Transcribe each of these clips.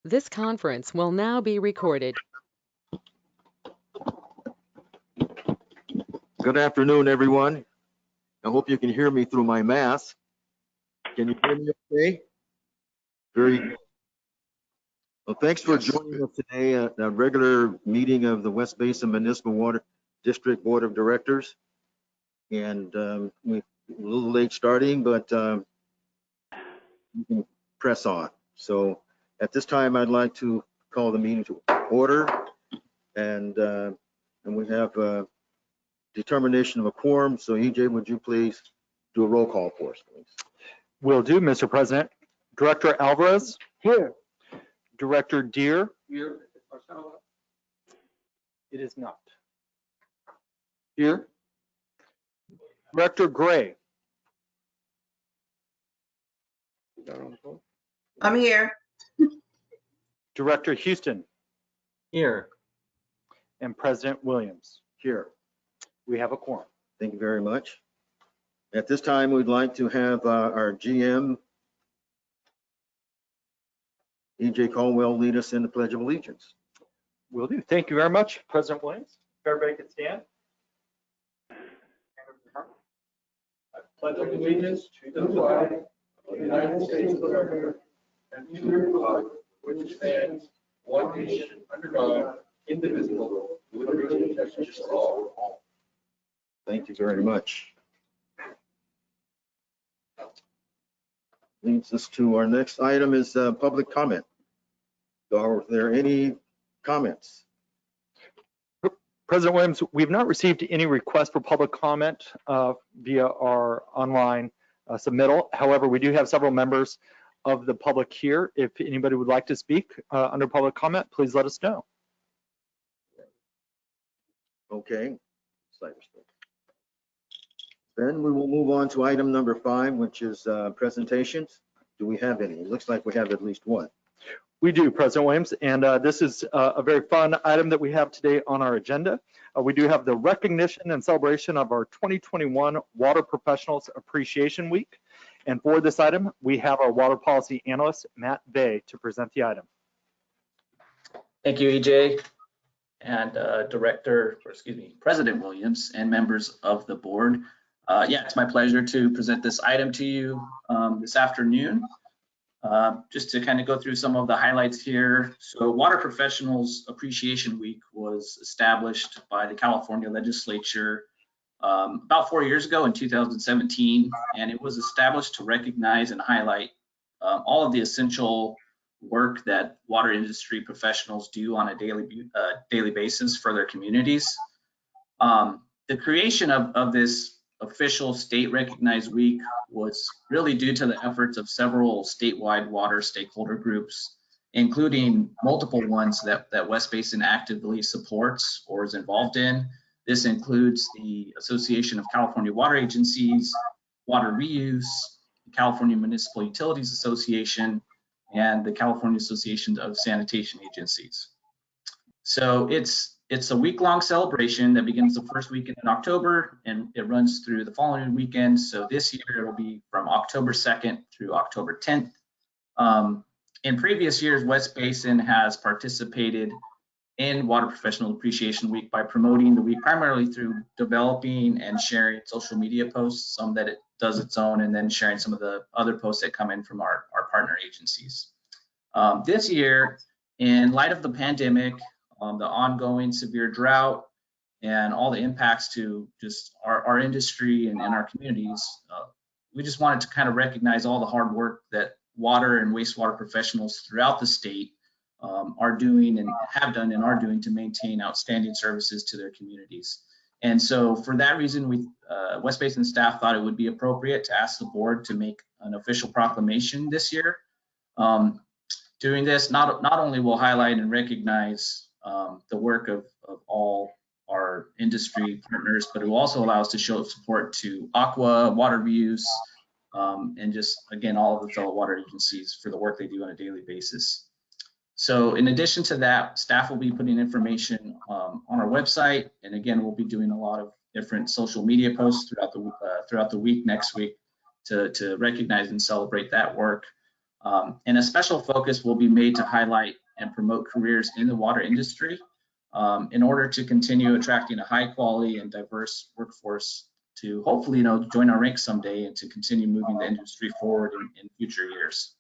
This conference will now be recorded. Good afternoon, everyone. I hope you can hear me through my mask. Can you hear me okay? Very good. Well, thanks for joining us today at a regular meeting of the West Basin Municipal Water District Board of Directors. And we're a little late starting, but we can press on. So at this time, I'd like to call the meeting to order. And we have determination of a quorum. So EJ, would you please do a roll call for us, please? Will do, Mr. President. Director Alvarez? Here. Director Deere? Here. It is not. Here. Director Gray? I'm here. Director Houston? Here. And President Williams? Here. We have a quorum. Thank you very much. At this time, we'd like to have our GM, EJ Caldwell, lead us in the Pledge of Allegiance. Will do. Thank you very much, President Williams. If everybody could stand. I pledge allegiance to the flag of the United States of America and to the republic which stands one nation under God, indivisible, with liberty and justice for all. Thank you very much. Leads us to our next item is public comment. Are there any comments? President Williams, we've not received any requests for public comment via our online submittal. However, we do have several members of the public here. If anybody would like to speak under public comment, please let us know. Okay. Then we will move on to item number 5, which is presentations. Do we have any? It looks like we have at least one. We do, President Williams, and this is a very fun item that we have today on our agenda. We do have the recognition and celebration of our 2021 Water Professionals Appreciation Week. And for this item, we have our water policy analyst, Matt Bay, to present the item. Thank you, EJ, and President Williams and members of the board. Yeah, it's my pleasure to present this item to you this afternoon. Just to kind of go through some of the highlights here. So Water Professionals Appreciation Week was established by the California legislature about 4 years ago in 2017, and it was established to recognize and highlight all of the essential work that water industry professionals do on a daily basis for their communities. The creation of this official state recognized week was really due to the efforts of several statewide water stakeholder groups, including multiple ones that West Basin actively supports or is involved in. This includes the Association of California Water Agencies, Water Reuse, the California Municipal Utilities Association, and the California Association of Sanitation Agencies. So it's a week-long celebration that begins the first weekend in October and it runs through the following weekend. So this year it'll be from October 2nd through October 10th. In previous years, West Basin has participated in Water Professional Appreciation Week by promoting the week primarily through developing and sharing social media posts, some that it does its own, and then sharing some of the other posts that come in from our partner agencies. This year, in light of the pandemic, the ongoing severe drought, and all the impacts to just our industry and our communities, we just wanted to kind of recognize all the hard work that water and wastewater professionals throughout the state are doing and have done and are doing to maintain outstanding services to their communities. And so for that reason, West Basin staff thought it would be appropriate to ask the board to make an official proclamation this year. Doing this not only will highlight and recognize the work of all our industry partners, but it will also allow us to show support to Aqua, Water Reuse, and just, again, all of the fellow water agencies for the work they do on a daily basis. So in addition to that, staff will be putting information on our website, and again, we'll be doing a lot of different social media posts throughout the week next week to recognize and celebrate that work. And a special focus will be made to highlight and promote careers in the water industry in order to continue attracting a high quality and diverse workforce to hopefully, join our ranks someday and to continue moving the industry forward in future years.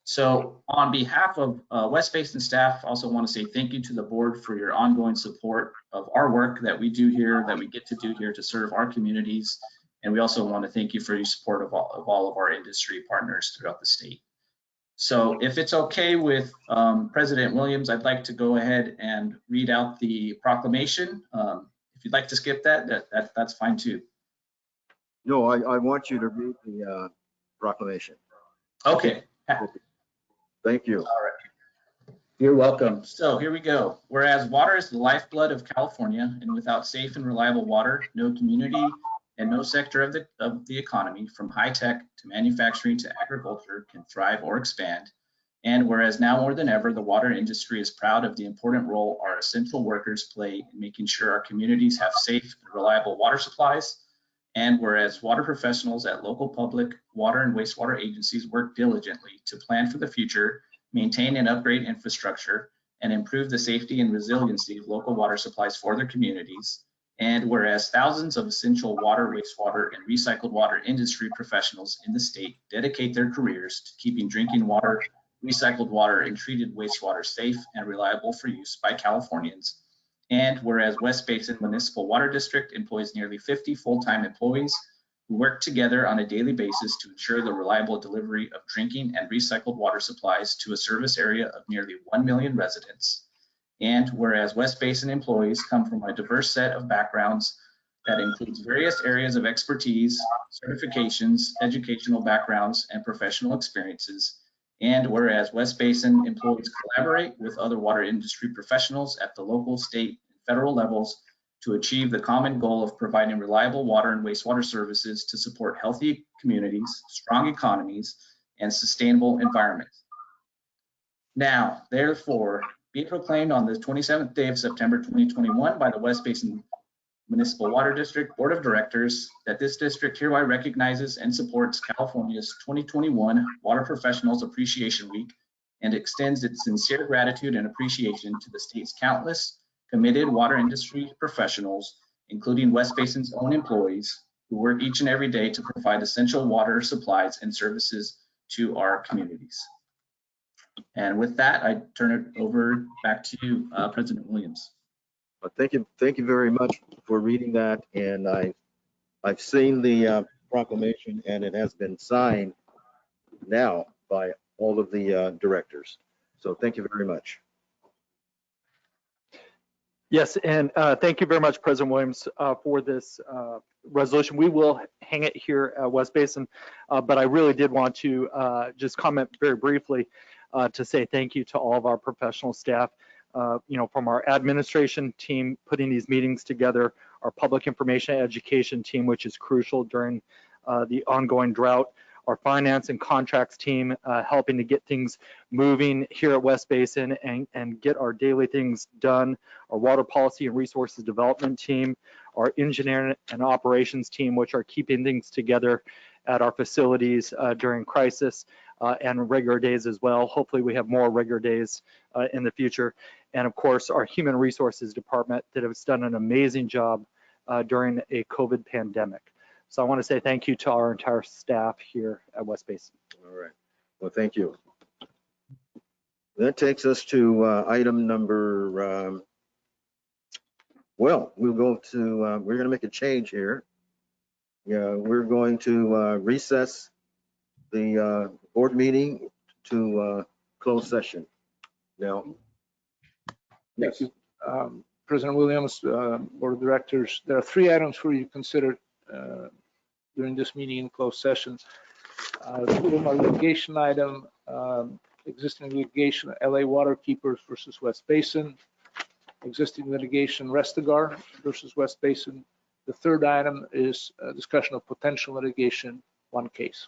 So on behalf of West Basin staff, I also want to say thank you to the board for your ongoing support of our work that we do here, that we get to do here to serve our communities. And we also want to thank you for your support of all of our industry partners throughout the state. So if it's okay with President Williams, I'd like to go ahead and read out the proclamation. If you'd like to skip that's fine too. No, I want you to read the proclamation. Okay. Thank you. All right. You're welcome. So here we go. Whereas water is the lifeblood of California, and without safe and reliable water, no community and no sector of the economy, from high tech to manufacturing to agriculture, can thrive or expand. And whereas now more than ever, the water industry is proud of the important role our essential workers play in making sure our communities have safe and reliable water supplies. And whereas water professionals at local public water and wastewater agencies work diligently to plan for the future, maintain and upgrade infrastructure, and improve the safety and resiliency of local water supplies for their communities. And whereas thousands of essential water, wastewater, and recycled water industry professionals in the state dedicate their careers to keeping drinking water, recycled water, and treated wastewater safe and reliable for use by Californians. And whereas West Basin Municipal Water District employs nearly 50 full-time employees who work together on a daily basis to ensure the reliable delivery of drinking and recycled water supplies to a service area of nearly 1 million residents. And whereas West Basin employees come from a diverse set of backgrounds that includes various areas of expertise, certifications, educational backgrounds, and professional experiences. And whereas West Basin employees collaborate with other water industry professionals at the local, state, and federal levels to achieve the common goal of providing reliable water and wastewater services to support healthy communities, strong economies, and sustainable environments. Now, therefore, be it proclaimed on the 27th day of September 2021 by the West Basin Municipal Water District Board of Directors that this district hereby recognizes and supports California's 2021 Water Professionals Appreciation Week and extends its sincere gratitude and appreciation to the state's countless committed water industry professionals, including West Basin's own employees, who work each and every day to provide essential water supplies and services to our communities. And with that, I turn it over back to you, President Williams. Well, thank you very much for reading that. And I've seen the proclamation, and it has been signed now by all of the directors. So thank you very much. Yes, and thank you very much, President Williams, for this resolution. We will hang it here at West Basin, but I really did want to just comment very briefly to say thank you to all of our professional staff, from our administration team putting these meetings together, our public information education team, which is crucial during the ongoing drought, our finance and contracts team helping to get things moving here at West Basin and get our daily things done, our water policy and resources development team, our engineering and operations team, which are keeping things together at our facilities during crisis and regular days as well. Hopefully we have more regular days in the future. And of course, our human resources department that has done an amazing job during a COVID pandemic. So I want to say thank you to our entire staff here at West Basin. All right. Well, thank you. That takes us to item number, we'll go to, we're going to make a change here. Yeah, we're going to recess the board meeting to closed session. Now, Thank you. President Williams, Board of Directors, there are 3 items for you to consider during this meeting in closed session. 2 of them are litigation item, existing litigation, LA Waterkeepers versus West Basin, existing litigation, Restagar versus West Basin. The 3rd item is a discussion of potential litigation, 1 case.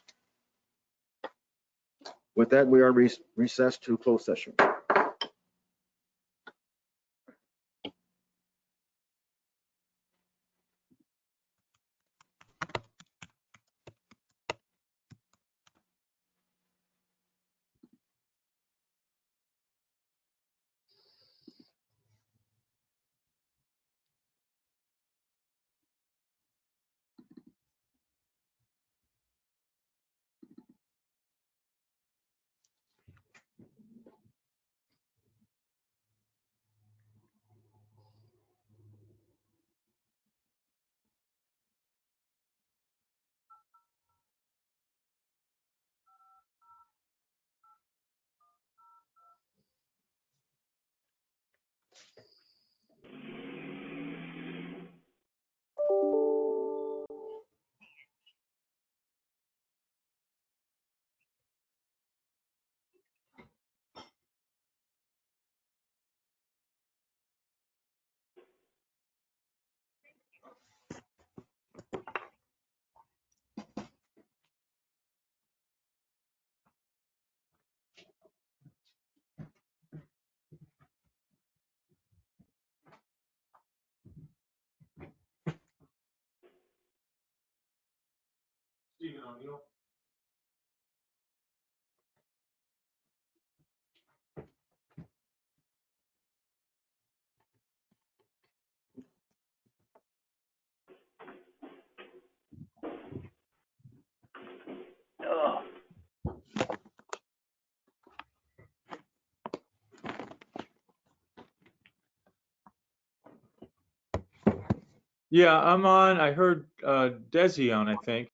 with that, we are recessed to closed session. Yeah, I'm on. I heard Desi on, I think.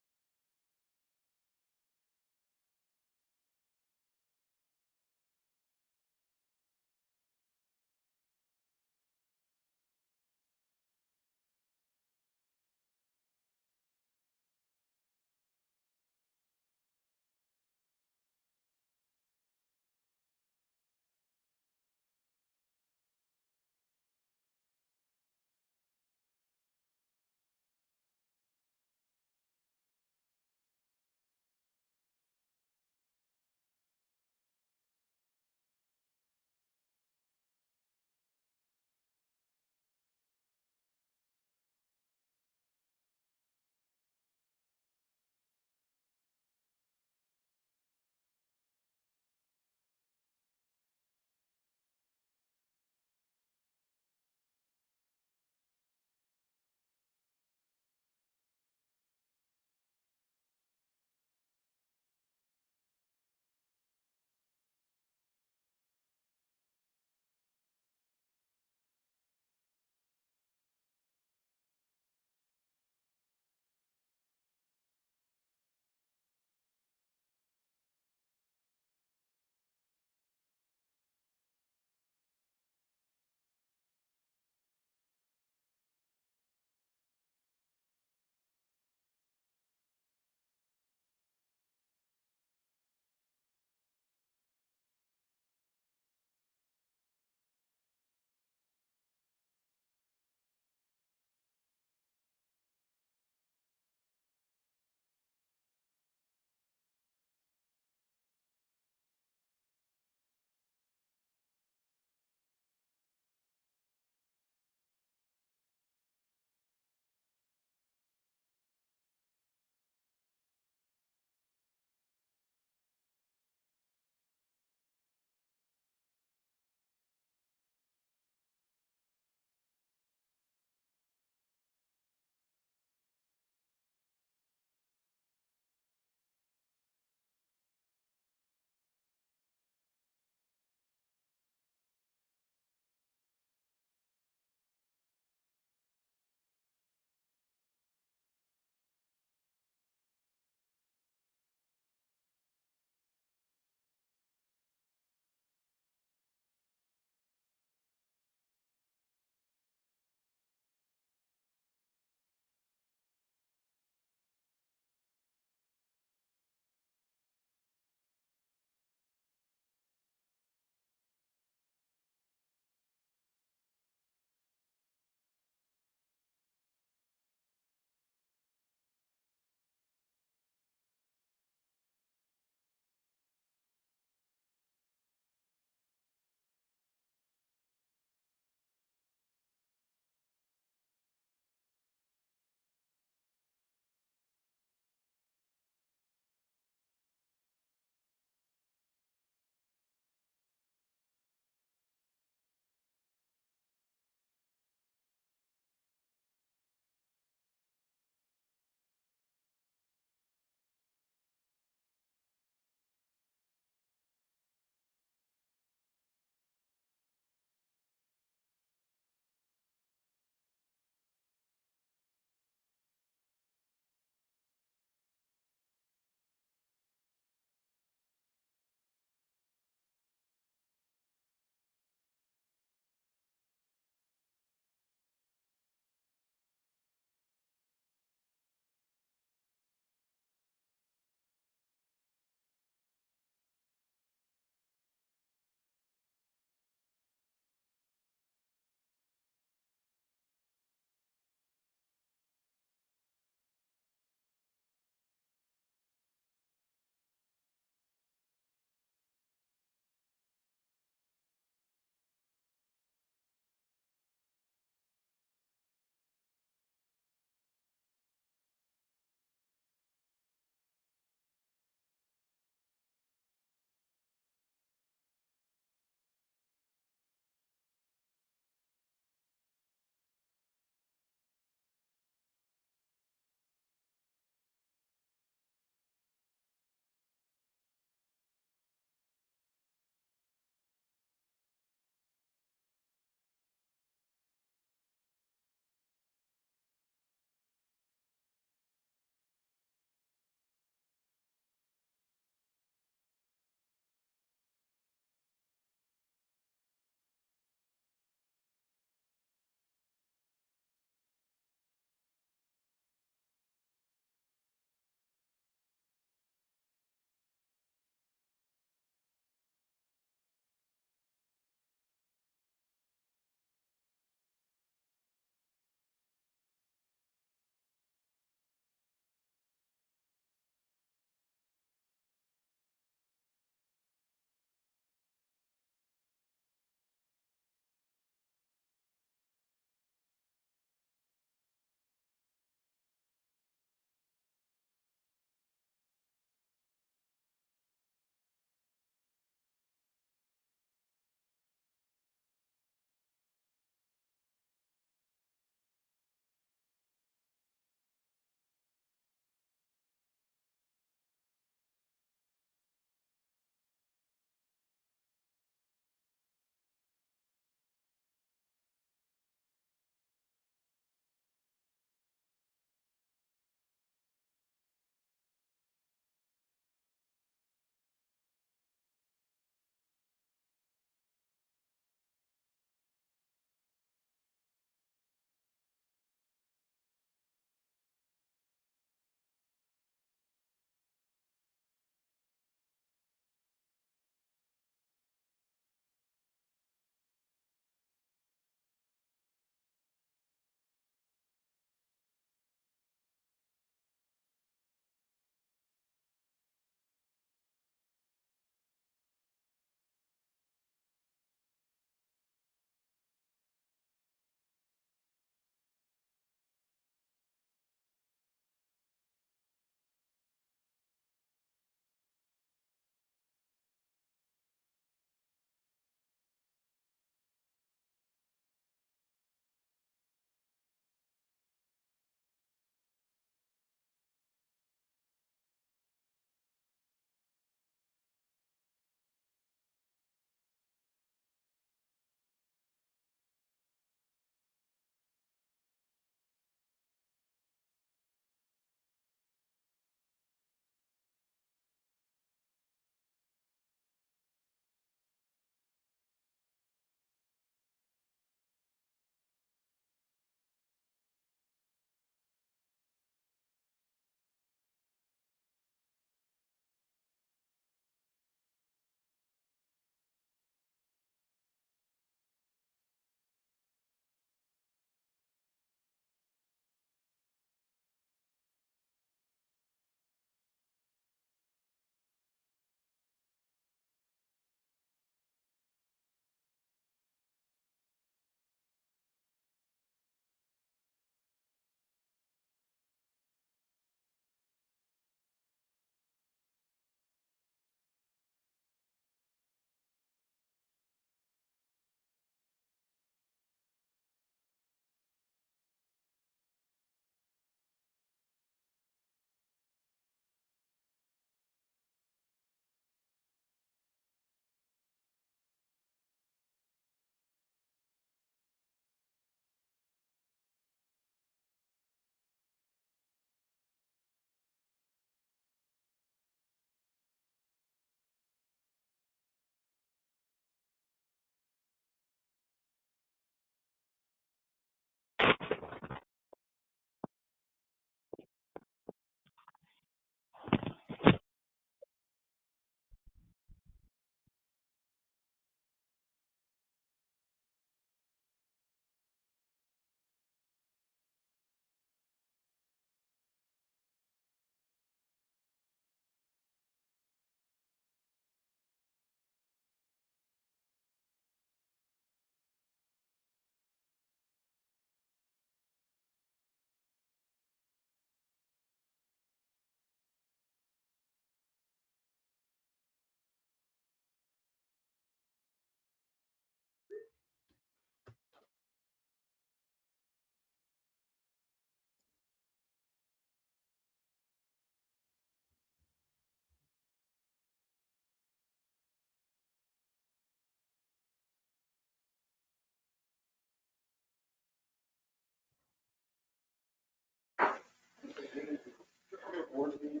board meeting.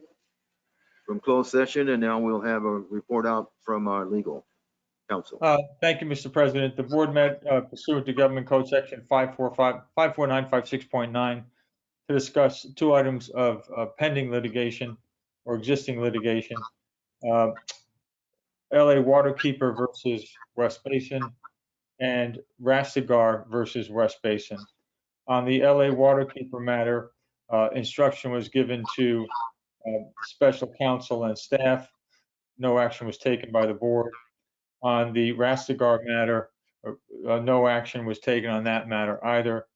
from closed session, and now we'll have a report out from our legal counsel. Thank you, Mr. President. The board met pursuant to Government Code Section 54956.9 to discuss two items of pending litigation or existing litigation. LA Waterkeeper versus West Basin and Rastigar versus West Basin. On the LA Waterkeeper matter, instruction was given to special counsel and staff. No action was taken by the board. On the Rastigar matter, no action was taken on that matter either.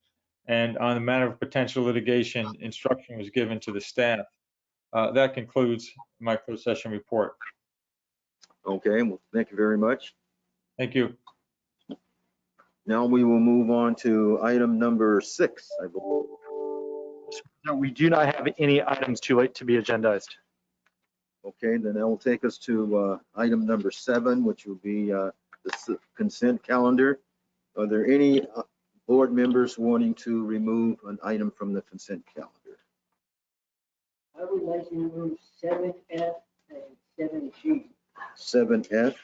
And on the matter of potential litigation, instruction was given to the staff. That concludes my closed session report. Okay, well, thank you very much. Thank you. Now we will move on to item number 6, I believe. No, we do not have any items too late to be agendized. Okay, then that will take us to item number 7, which will be the consent calendar. Are there any board members wanting to remove an item from the consent calendar? I would like to remove 7F and 7G. 7F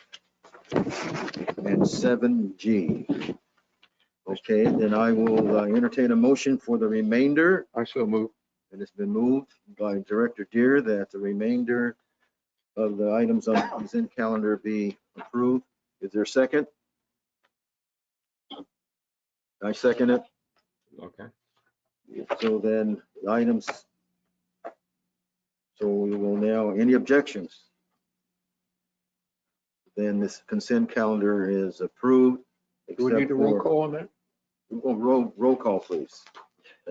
and 7G. Okay, then I will entertain a motion for the remainder. I so move. And it's been moved by Director Deere that the remainder of the items on the consent calendar be approved. Is there a second? I second it. Okay. So then the items. So we will now, any objections? Then this consent calendar is approved. Do we need a roll except for- call on that? Roll call, please.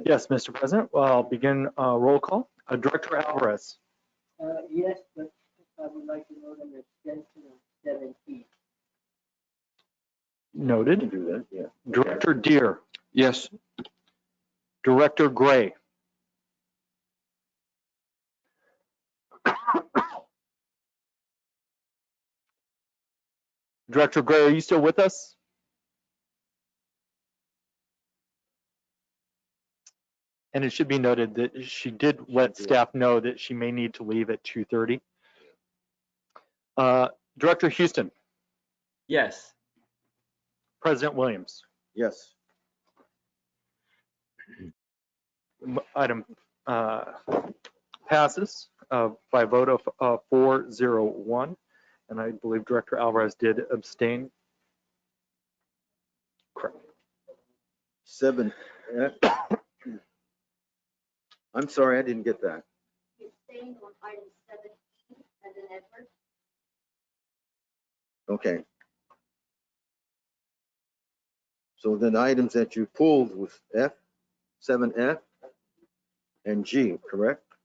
Yes, Mr. President, well, I'll begin roll call. Director Alvarez. Yes, but I would like to note an extension of 7E. You can Noted. do that, yeah. Director Deere. Yes. Director Gray. Director Gray, are you still with us? And it should be noted that she did let staff know that she may need to leave at 2:30. Director Houston, Yes. President Williams. Yes. Item passes by a vote of 4-0-1. And I believe Director Alvarez did abstain. Correct. 7F. I'm sorry, I didn't get that. You abstained on item 7E as in Edward. Okay. So then the items that you pulled was F, 7F, and G, correct?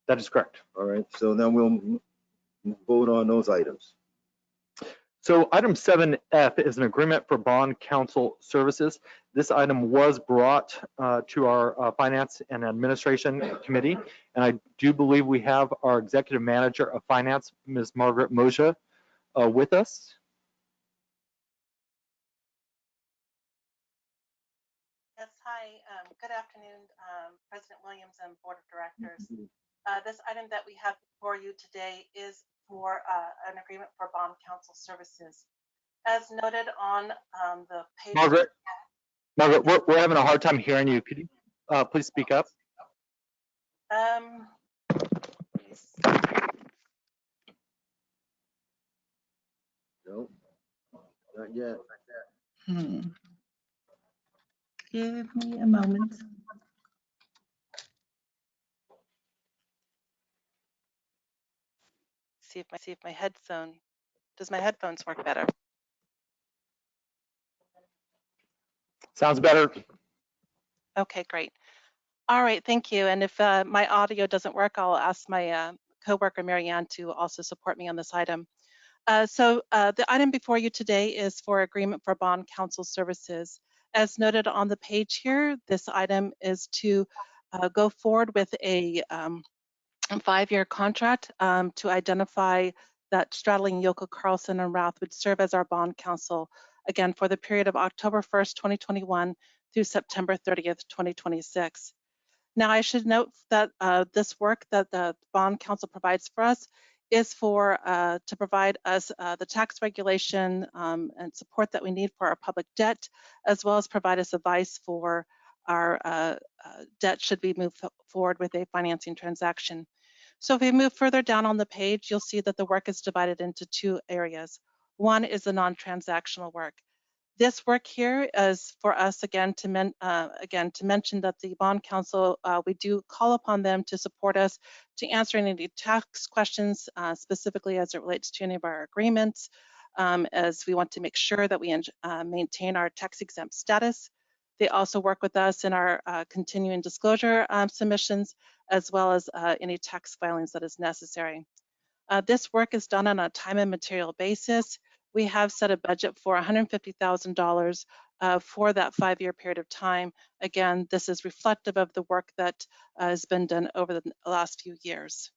That is correct. All right, so now we'll vote on those items. So item 7F is an agreement for bond counsel services. This item was brought to our Finance and Administration Committee, and I do believe we have our Executive Manager of Finance, Ms. Margaret Moja, with us. Yes, hi. Good afternoon, President Williams and Board of Directors. This item that we have before you today is for an agreement for bond counsel services. As noted on the page. Margaret, we're having a hard time hearing you. Could you please speak up? No, not yet. Give me a moment. See if my headphone, does my headphones work better? Sounds better. Okay, great. All right, thank you. And if my audio doesn't work, I'll ask my coworker Marianne to also support me on this item. So the item before you today is for agreement for bond counsel services. As noted on the page here, this item is to go forward with a 5-year contract to identify that Stradling, Yockel, Carlson, and Routh would serve as our bond counsel, again, for the period of October 1st, 2021 through September 30th, 2026. Now, I should note that this work that the bond counsel provides for us is for to provide us the tax regulation and support that we need for our public debt, as well as provide us advice for our debt should we move forward with a financing transaction. So if we move further down on the page, you'll see that the work is divided into two areas. One is the non-transactional work. This work here is for us, again, to mention that the bond counsel, we do call upon them to support us to answer any tax questions, specifically as it relates to any of our agreements, as we want to make sure that we maintain our tax exempt status. They also work with us in our continuing disclosure submissions, as well as any tax filings that is necessary. This work is done on a time and material basis. We have set a budget for $150,000 for that 5-year period of time. Again, this is reflective of the work that has been done over the last few years.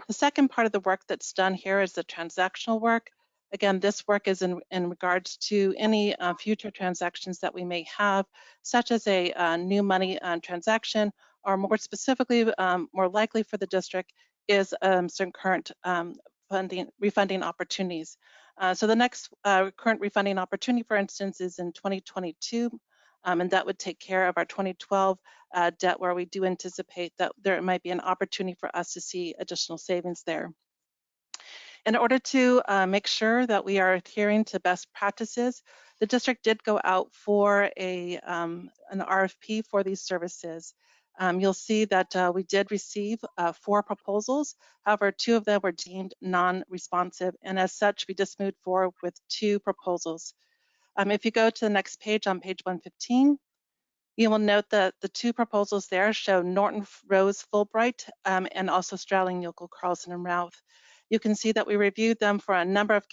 The second part of the work that's done here is the transactional work. Again, this work is in regards to any future transactions that we may have, such as a new money transaction, or more specifically, more likely for the district, is certain current refunding opportunities. So the next current refunding opportunity, for instance, is in 2022, and that would take care of our 2012 debt, where we do anticipate that there might be an opportunity for us to see additional savings there. In order to make sure that we are adhering to best practices, the district did go out for an RFP for these services. You'll see that we did receive 4 proposals. However, 2 of them were deemed non-responsive, and as such, we just moved forward with 2 proposals. If you go to the next page, on page 115, you will note that the 2 proposals there show Norton Rose Fulbright and also Straddling Yokel Carlson and Routh. You can see that we reviewed them for a number of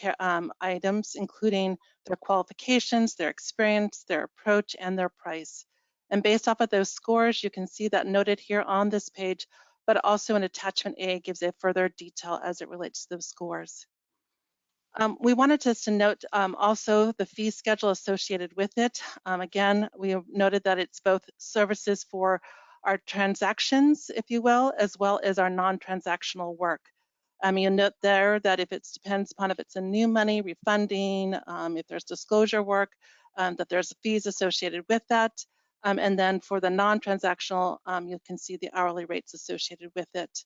items, including their qualifications, their experience, their approach, and their price. And based off of those scores, you can see that noted here on this page, but also in attachment A gives a further detail as it relates to those scores. We wanted just to note also the fee schedule associated with it. Again, we noted that it's both services for our transactions, if you will, as well as our non-transactional work. You'll note there that if it depends upon if it's a new money, refunding, if there's disclosure work, that there's fees associated with that. And then for the non-transactional, you can see the hourly rates associated with it.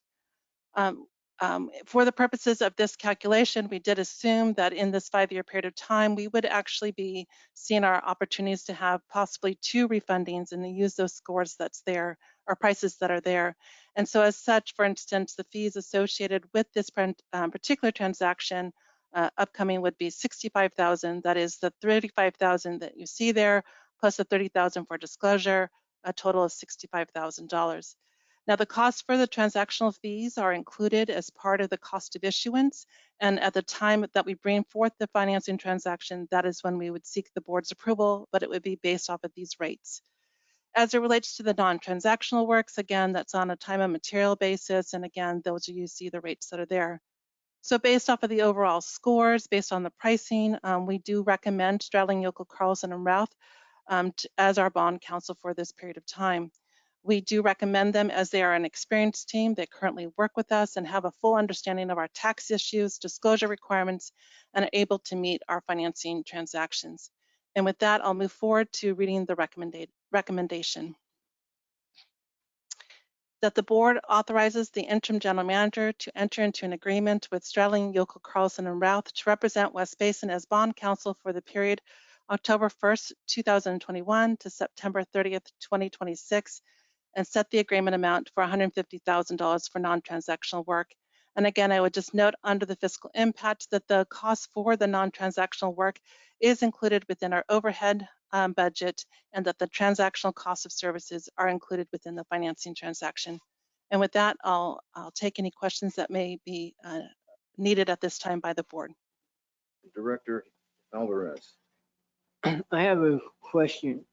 For the purposes of this calculation, we did assume that in this 5-year period of time, we would actually be seeing our opportunities to have possibly 2 refundings and use those scores that's there, or prices that are there. And so as such, for instance, the fees associated with this particular transaction upcoming would be $65,000. That is the $35,000 that you see there, plus the $30,000 for disclosure, a total of $65,000. Now, the costs for the transactional fees are included as part of the cost of issuance, and at the time that we bring forth the financing transaction, that is when we would seek the board's approval, but it would be based off of these rates. As it relates to the non-transactional works, again, that's on a time and material basis, and again, those are you see the rates that are there. So based off of the overall scores, based on the pricing, we do recommend Straddling Yokel Carlson and Routh as our bond counsel for this period of time. We do recommend them as they are an experienced team. They currently work with us and have a full understanding of our tax issues, disclosure requirements, and are able to meet our financing transactions. And with that, I'll move forward to reading the recommendation. That the board authorizes the interim general manager to enter into an agreement with Straddling Yokel Carlson and Routh to represent West Basin as bond counsel for the period October 1st, 2021 to September 30th, 2026, and set the agreement amount for $150,000 for non-transactional work. And again, I would just note under the fiscal impact that the cost for the non-transactional work is included within our overhead budget, and that the transactional cost of services are included within the financing transaction. And with that, I'll take any questions that may be needed at this time by the board. Director Alvarez. I have a question.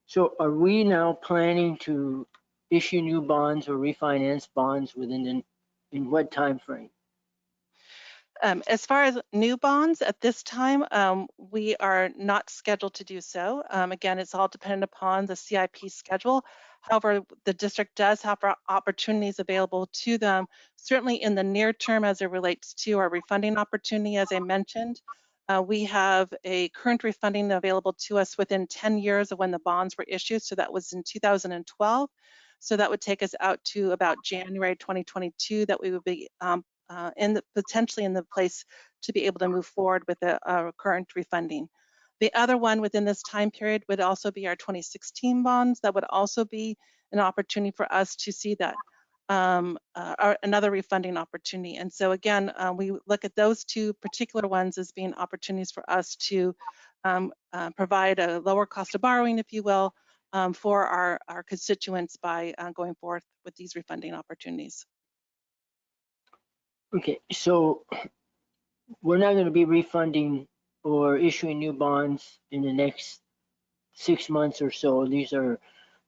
So are we now planning to issue new bonds or refinance bonds in what time frame? As far as new bonds, at this time, we are not scheduled to do so. Again, it's all dependent upon the CIP schedule. However, the district does have opportunities available to them, certainly in the near term as it relates to our refunding opportunity, as I mentioned. We have a current refunding available to us within 10 years of when the bonds were issued, so that was in 2012. So that would take us out to about January 2022 that we would be potentially in the place to be able to move forward with the current refunding. The other one within this time period would also be our 2016 bonds. That would also be an opportunity for us to see that another refunding opportunity. And so again, we look at those two particular ones as being opportunities for us to provide a lower cost of borrowing, if you will, for our constituents by going forth with these refunding opportunities. Okay, so we're not going to be refunding or issuing new bonds in the next 6 months or so. These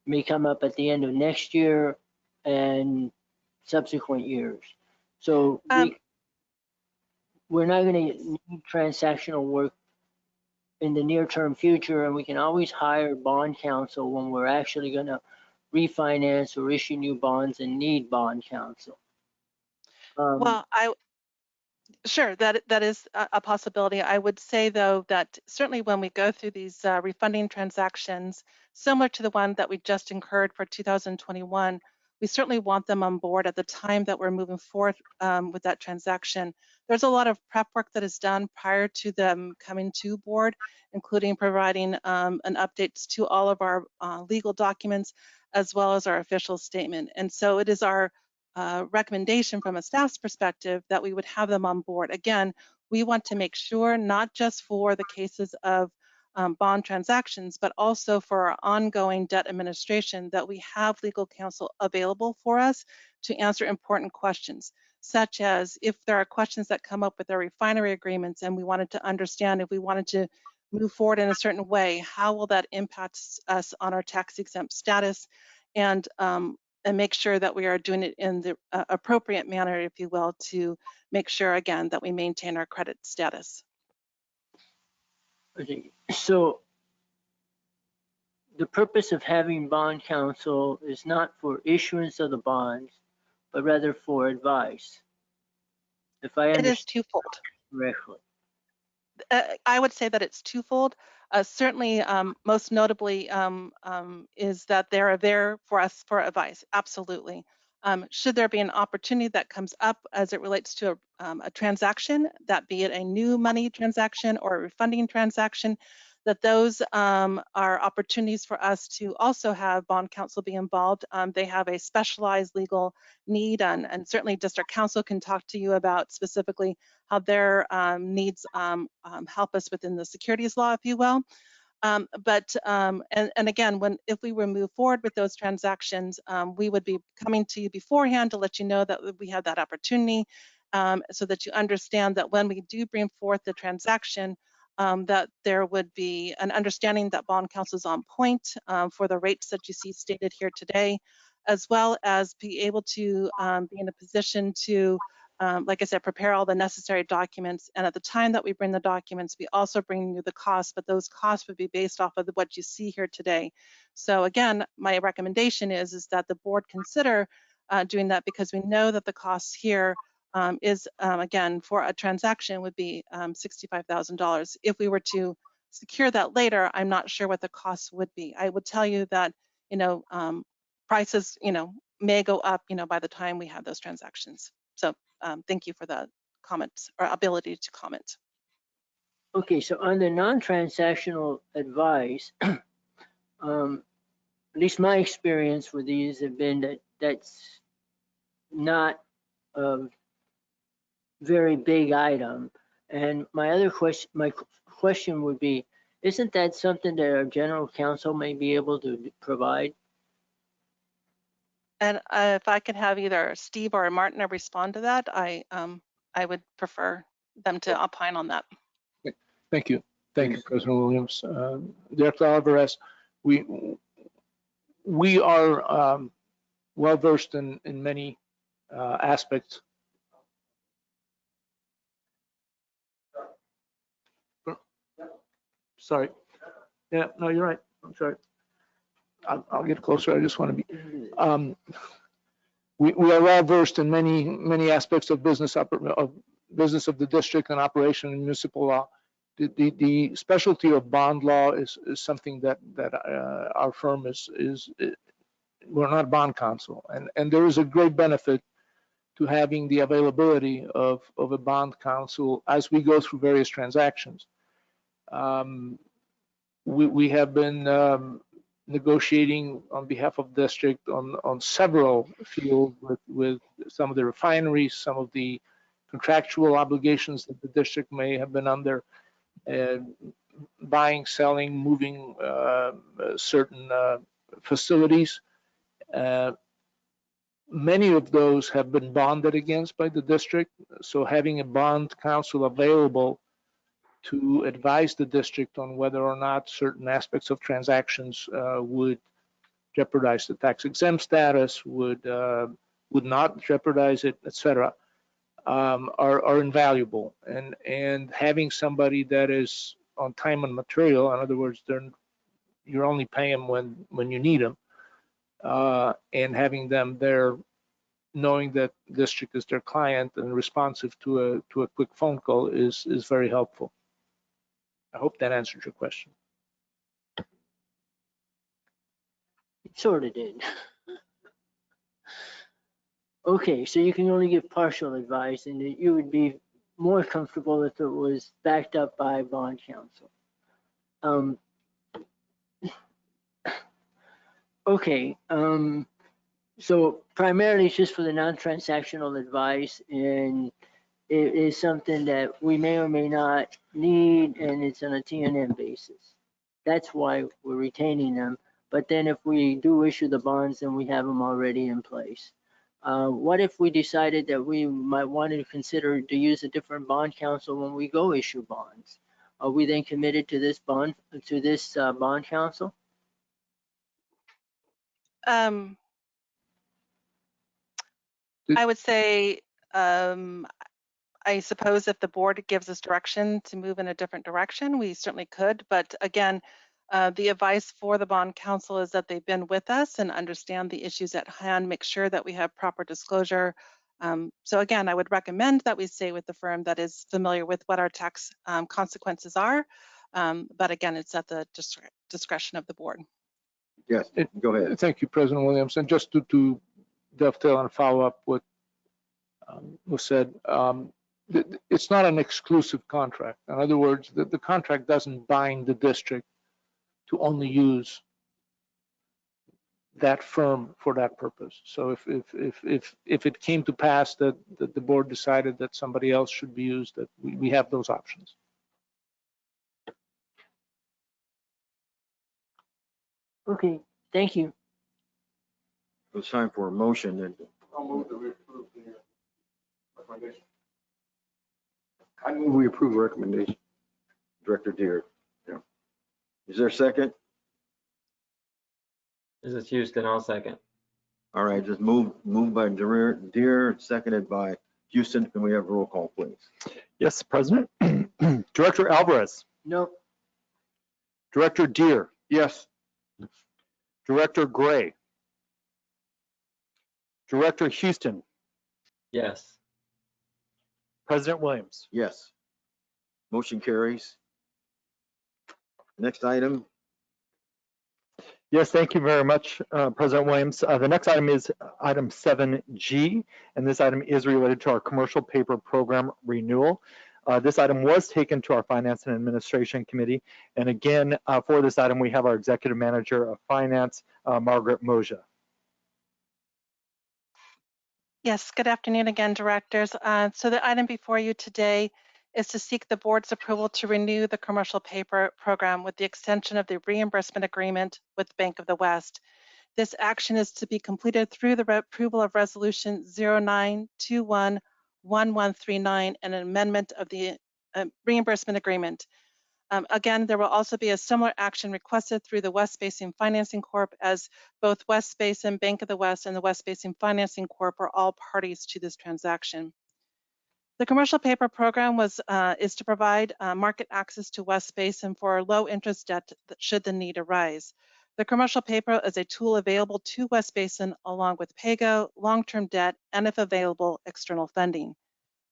may come up at the end of next year and subsequent years. So we're not going to need transactional work in the near term future, and we can always hire bond counsel when we're actually going to refinance or issue new bonds and need bond counsel. Well, sure, that is a possibility. I would say, though, that certainly when we go through these refunding transactions, similar to the one that we just incurred for 2021, we certainly want them on board at the time that we're moving forward with that transaction. There's a lot of prep work that is done prior to them coming to board, including providing an update to all of our legal documents, as well as our official statement. And so it is our recommendation from a staff's perspective that we would have them on board. Again, we want to make sure, not just for the cases of bond transactions, but also for our ongoing debt administration, that we have legal counsel available for us to answer important questions, such as if there are questions that come up with our refinery agreements and we wanted to understand if we wanted to move forward in a certain way, how will that impact us on our tax exempt status, and make sure that we are doing it in the appropriate manner, if you will, to make sure, again, that we maintain our credit status. Okay, so the purpose of having bond counsel is not for issuance of the bonds, but rather for advice, if I understand. It is twofold. Correctly. I would say that it's twofold. Certainly, most notably, is that they're there for us for advice. Absolutely. Should there be an opportunity that comes up as it relates to a transaction, that be it a new money transaction or a refunding transaction, that those are opportunities for us to also have bond counsel be involved. They have a specialized legal need, and certainly district counsel can talk to you about specifically how their needs help us within the securities law, if you will. And again, if we were move forward with those transactions, we would be coming to you beforehand to let you know that we have that opportunity, so that you understand that when we do bring forth the transaction, that there would be an understanding that bond counsel is on point for the rates that you see stated here today, as well as be able to be in a position to, like I said, prepare all the necessary documents. And at the time that we bring the documents, we also bring you the costs, but those costs would be based off of what you see here today. So again, my recommendation is that the board consider doing that, because we know that the costs here is, again, for a transaction would be $65,000. If we were to secure that later, I'm not sure what the costs would be. I would tell you that, prices, may go up, by the time we have those transactions. So thank you for the comments or ability to comment. Okay, so on the non-transactional advice, at least my experience with these have been that that's not a very big item. And my question would be, isn't that something that our general counsel may be able to provide? And if I could have either Steve or Martin respond to that, I would prefer them to opine on that. Thank you. Thank you, President Williams. Director Alvarez, we are well versed in many aspects. Sorry. Yeah, no, you're right. I'm sorry. I'll get closer. I just want to be, we are well versed in many aspects of business of the district and operation in municipal law. The specialty of bond law is something that our firm is we're not bond counsel, and there is a great benefit to having the availability of a bond counsel as we go through various transactions. We have been negotiating on behalf of district on several fields with some of the refineries, some of the contractual obligations that the district may have been under, buying, selling, moving certain facilities. Many of those have been bonded against by the district, so having a bond counsel available to advise the district on whether or not certain aspects of transactions would jeopardize the tax exempt status, would not jeopardize it, etc., are invaluable. And having somebody that is on time and material, in other words, you're only paying them when you need them, and having them there, knowing that district is their client and responsive to a quick phone call is very helpful. I hope that answered your question. It sort of did. Okay, so you can only give partial advice, and that you would be more comfortable if it was backed up by bond counsel. Okay, so primarily it's just for the non-transactional advice, and it is something that we may or may not need, and it's on a T&M basis. That's why we're retaining them. But then if we do issue the bonds, then we have them already in place. What if we decided that we might want to consider to use a different bond counsel when we go issue bonds? Are we then committed to this bond counsel? I would say, I suppose if the board gives us direction to move in a different direction, we certainly could. But again, the advice for the bond counsel is that they've been with us and understand the issues at hand, make sure that we have proper disclosure. So again, I would recommend that we stay with the firm that is familiar with what our tax consequences are. But again, it's at the discretion of the board. Yes, go ahead. Thank you, President Williams. And just to dovetail and follow up what was said, it's not an exclusive contract. In other words, the contract doesn't bind the district to only use that firm for that purpose. So if it came to pass that the board decided that somebody else should be used, that we have those options. Okay, thank you. It's time for a motion. And I'll move that we approve the recommendation. I move we approve the recommendation. Director Deere. Yeah. Is there a second? This is Houston, I'll second. All right, just moved by Deere, seconded by Houston. Can we have a roll call, please? Yes, President. Director Alvarez. No. Director Deere. Yes. Director Gray. Director Houston. Yes. President Williams. Yes. Motion carries. Next item. Yes, thank you very much, President Williams. The next item is item 7G, and this item is related to our commercial paper program renewal. This item was taken to our Finance and Administration Committee. And again, for this item, we have our Executive Manager of Finance, Margaret Moja. Yes, good afternoon again, directors. So the item before you today is to seek the board's approval to renew the commercial paper program with the extension of the reimbursement agreement with Bank of the West. This action is to be completed through the approval of Resolution 09211139 and an amendment of the reimbursement agreement. Again, there will also be a similar action requested through the West Basin Financing Corp, as both West Basin, Bank of the West, and the West Basin Financing Corp are all parties to this transaction. The commercial paper program is to provide market access to West Basin for low interest debt should the need arise. The commercial paper is a tool available to West Basin along with PAYGO, long-term debt, and if available, external funding.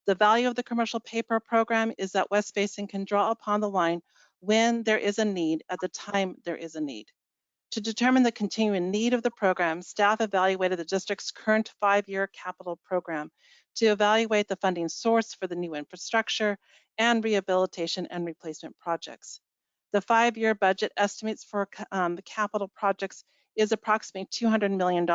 The value of the commercial paper program is that West Basin can draw upon the line when there is a need at the time there is a need. To determine the continuing need of the program, staff evaluated the district's current 5-year capital program to evaluate the funding source for the new infrastructure and rehabilitation and replacement projects. The 5-year budget estimates for the capital projects is approximately $200 million.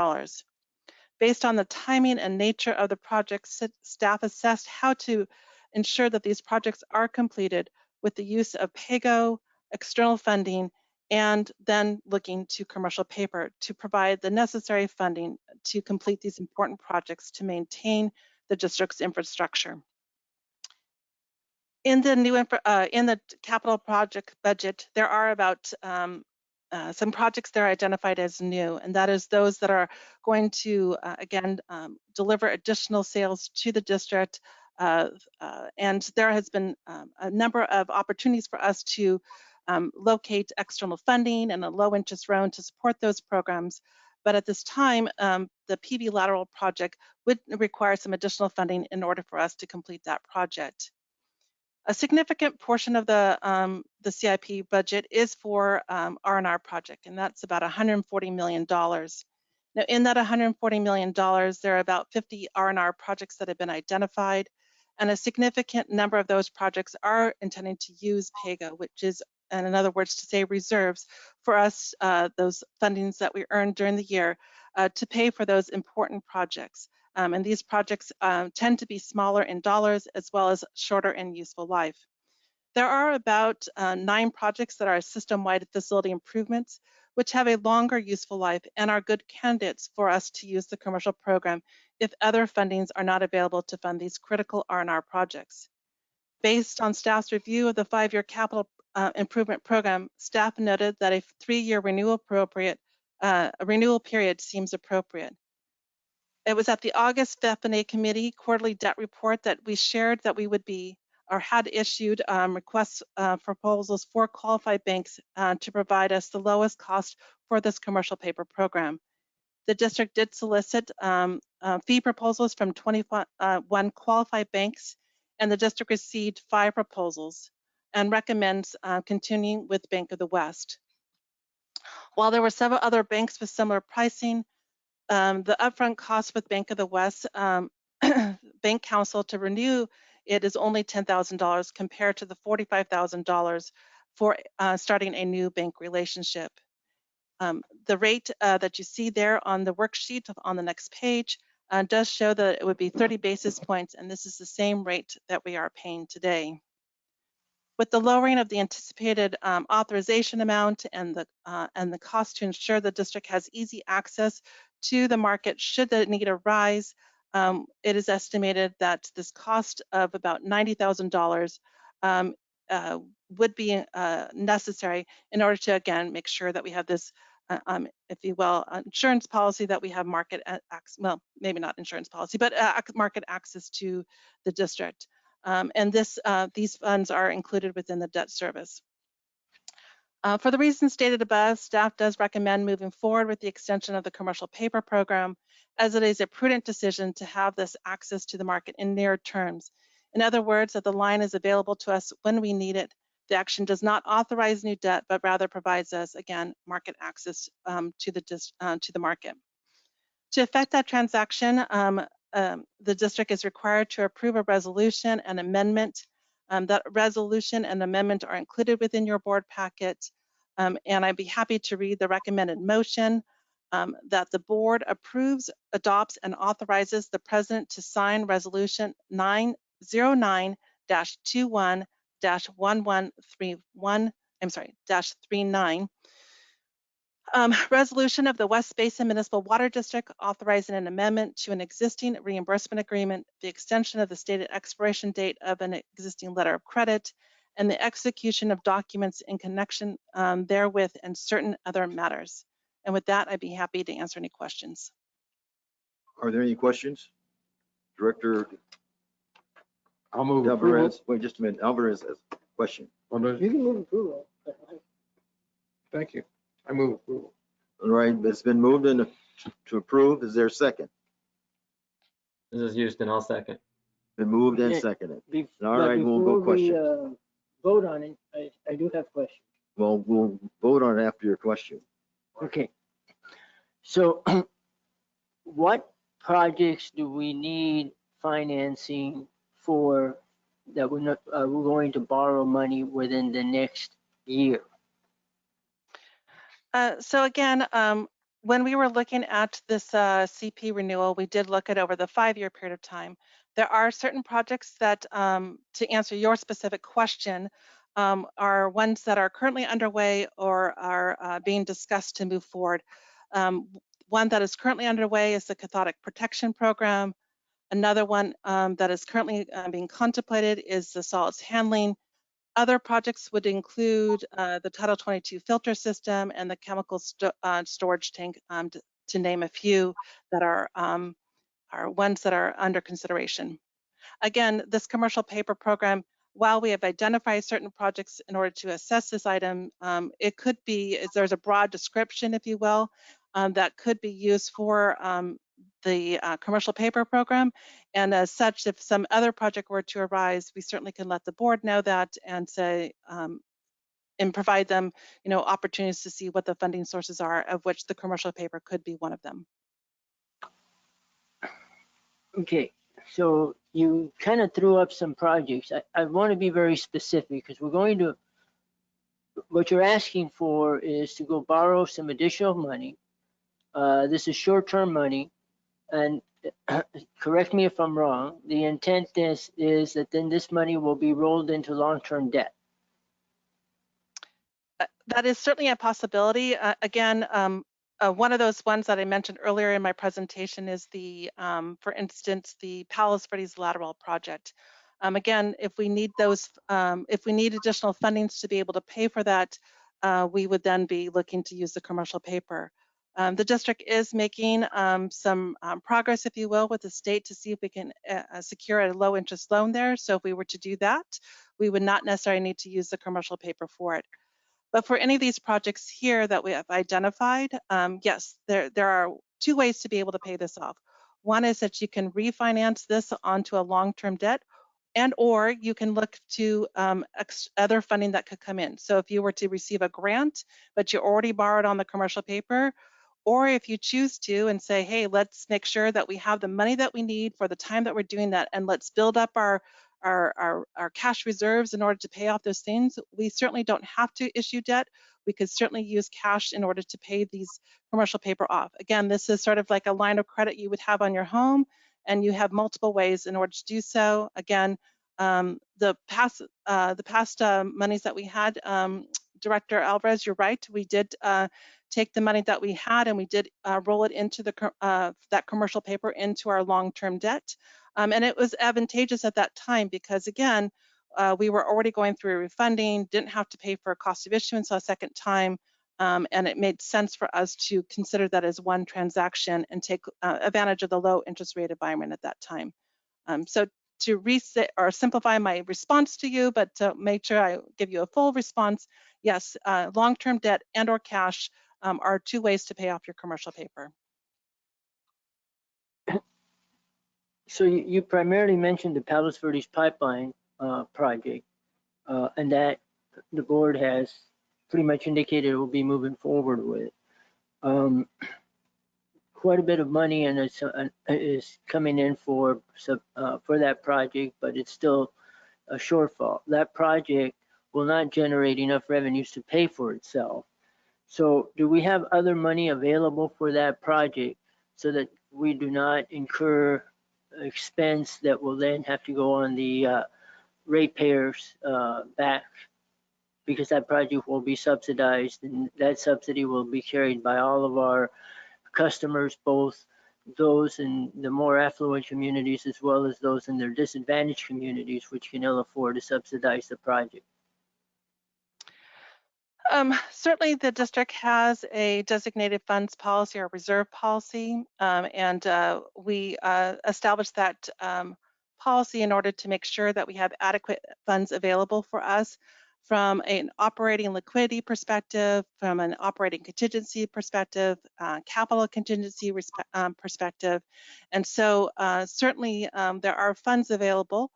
Based on the timing and nature of the projects, staff assessed how to ensure that these projects are completed with the use of PAYGO, external funding, and then looking to commercial paper to provide the necessary funding to complete these important projects to maintain the district's infrastructure. In the capital project budget, there are about some projects that are identified as new, and that is those that are going to, again, deliver additional sales to the district. And there has been a number of opportunities for us to locate external funding and a low interest loan to support those programs. But at this time, the PV lateral project would require some additional funding in order for us to complete that project. A significant portion of the CIP budget is for R&R project, and that's about $140 million. Now, in that $140 million, there are about 50 R&R projects that have been identified, and a significant number of those projects are intending to use PAYGO, which is, and in other words, to say reserves for us, those fundings that we earned during the year to pay for those important projects. And these projects tend to be smaller in dollars as well as shorter in useful life. There are about 9 projects that are system-wide facility improvements, which have a longer useful life and are good candidates for us to use the commercial program if other fundings are not available to fund these critical R&R projects. Based on staff's review of the 5-year capital improvement program, staff noted that a 3-year renewal period seems appropriate. It was at the August F&A Committee quarterly debt report that we shared that we would be or had issued requests proposals for qualified banks to provide us the lowest cost for this commercial paper program. The district did solicit fee proposals from 21 qualified banks, and the district received 5 proposals and recommends continuing with Bank of the West. While there were several other banks with similar pricing, the upfront cost with Bank of the West Bank Counsel to renew it is only $10,000 compared to the $45,000 for starting a new bank relationship. The rate that you see there on the worksheet on the next page does show that it would be 30 basis points, and this is the same rate that we are paying today. With the lowering of the anticipated authorization amount and the cost to ensure the district has easy access to the market should the need arise, it is estimated that this cost of about $90,000 would be necessary in order to, again, make sure that we have this, if you will, insurance policy that we have market access, well, maybe not insurance policy, but market access to the district. And these funds are included within the debt service. For the reasons stated above, staff does recommend moving forward with the extension of the commercial paper program, as it is a prudent decision to have this access to the market in near terms. In other words, that the line is available to us when we need it. The action does not authorize new debt, but rather provides us, again, market access to the market. To effect that transaction, the district is required to approve a resolution and amendment. That resolution and amendment are included within your board packet, and I'd be happy to read the recommended motion that the board approves, adopts, and authorizes the president to sign resolution 909-21-1131, resolution of the West Basin Municipal Water District authorizing an amendment to an existing reimbursement agreement, the extension of the stated expiration date of an existing letter of credit, and the execution of documents in connection therewith and certain other matters. And with that, I'd be happy to answer any questions. Are there any questions? Director move approval. Alvarez, wait just a minute. Alvarez has a question. You can move approval. Thank you. I move approval. All right, it's been moved and to approve. Is there a second? This is Houston, I'll second. Been moved and Yeah. seconded. Be- All but right, we'll go before we, question. vote on it, I do have questions. Well, we'll vote on it after your question. Okay. So what projects do we need financing for that we're not, we're going to borrow money within the next year? So again, when we were looking at this CP renewal, we did look at over the 5-year period of time. There are certain projects that, to answer your specific question, are ones that are currently underway or are being discussed to move forward. One that is currently underway is the cathodic protection program. Another one that is currently being contemplated is the solids handling. Other projects would include the Title 22 filter system and the chemical storage tank, to name a few that are ones that are under consideration. Again, this commercial paper program, while we have identified certain projects in order to assess this item, it could be, there's a broad description, if you will, that could be used for the commercial paper program. And as such, if some other project were to arise, we certainly can let the board know that and say, and provide them, opportunities to see what the funding sources are, of which the commercial paper could be one of them. Okay, so you kind of threw up some projects. I want to be very specific because we're going to, what you're asking for is to go borrow some additional money. This is short-term money, and correct me if I'm wrong, the intent is that then this money will be rolled into long-term debt. That is certainly a possibility. Again, one of those ones that I mentioned earlier in my presentation is the, for instance, the Palos Verdes lateral project. Again, if we need those, if we need additional fundings to be able to pay for that, we would then be looking to use the commercial paper. The district is making some progress, if you will, with the state to see if we can secure a low interest loan there. So if we were to do that, we would not necessarily need to use the commercial paper for it. But for any of these projects here that we have identified, yes, there are two ways to be able to pay this off. One is that you can refinance this onto a long-term debt, and or you can look to other funding that could come in. So if you were to receive a grant, but you already borrowed on the commercial paper, or if you choose to and say, hey, let's make sure that we have the money that we need for the time that we're doing that, and let's build up our cash reserves in order to pay off those things. We certainly don't have to issue debt. We could certainly use cash in order to pay these commercial paper off. Again, this is sort of like a line of credit you would have on your home, and you have multiple ways in order to do so. Again, the past monies that we had, Director Alvarez, you're right. We did take the money that we had and we did roll it into that commercial paper into our long-term debt. And it was advantageous at that time because, again, we were already going through refunding, didn't have to pay for a cost of issuance a second time, and it made sense for us to consider that as one transaction and take advantage of the low interest rate environment at that time. So to reset or simplify my response to you, but to make sure I give you a full response, yes, long-term debt and or cash are two ways to pay off your commercial paper. So you primarily mentioned the Palos Verdes pipeline project, and that the board has pretty much indicated it will be moving forward with. Quite a bit of money and is coming in for that project, but it's still a shortfall. That project will not generate enough revenues to pay for itself. So do we have other money available for that project so that we do not incur expense that will then have to go on the ratepayers' back, because that project will be subsidized and that subsidy will be carried by all of our customers, both those in the more affluent communities as well as those in their disadvantaged communities, which can ill afford to subsidize the project? Certainly the district has a designated funds policy or reserve policy, and we established that policy in order to make sure that we have adequate funds available for us from an operating liquidity perspective, from an operating contingency perspective, capital contingency perspective. And so certainly there are funds available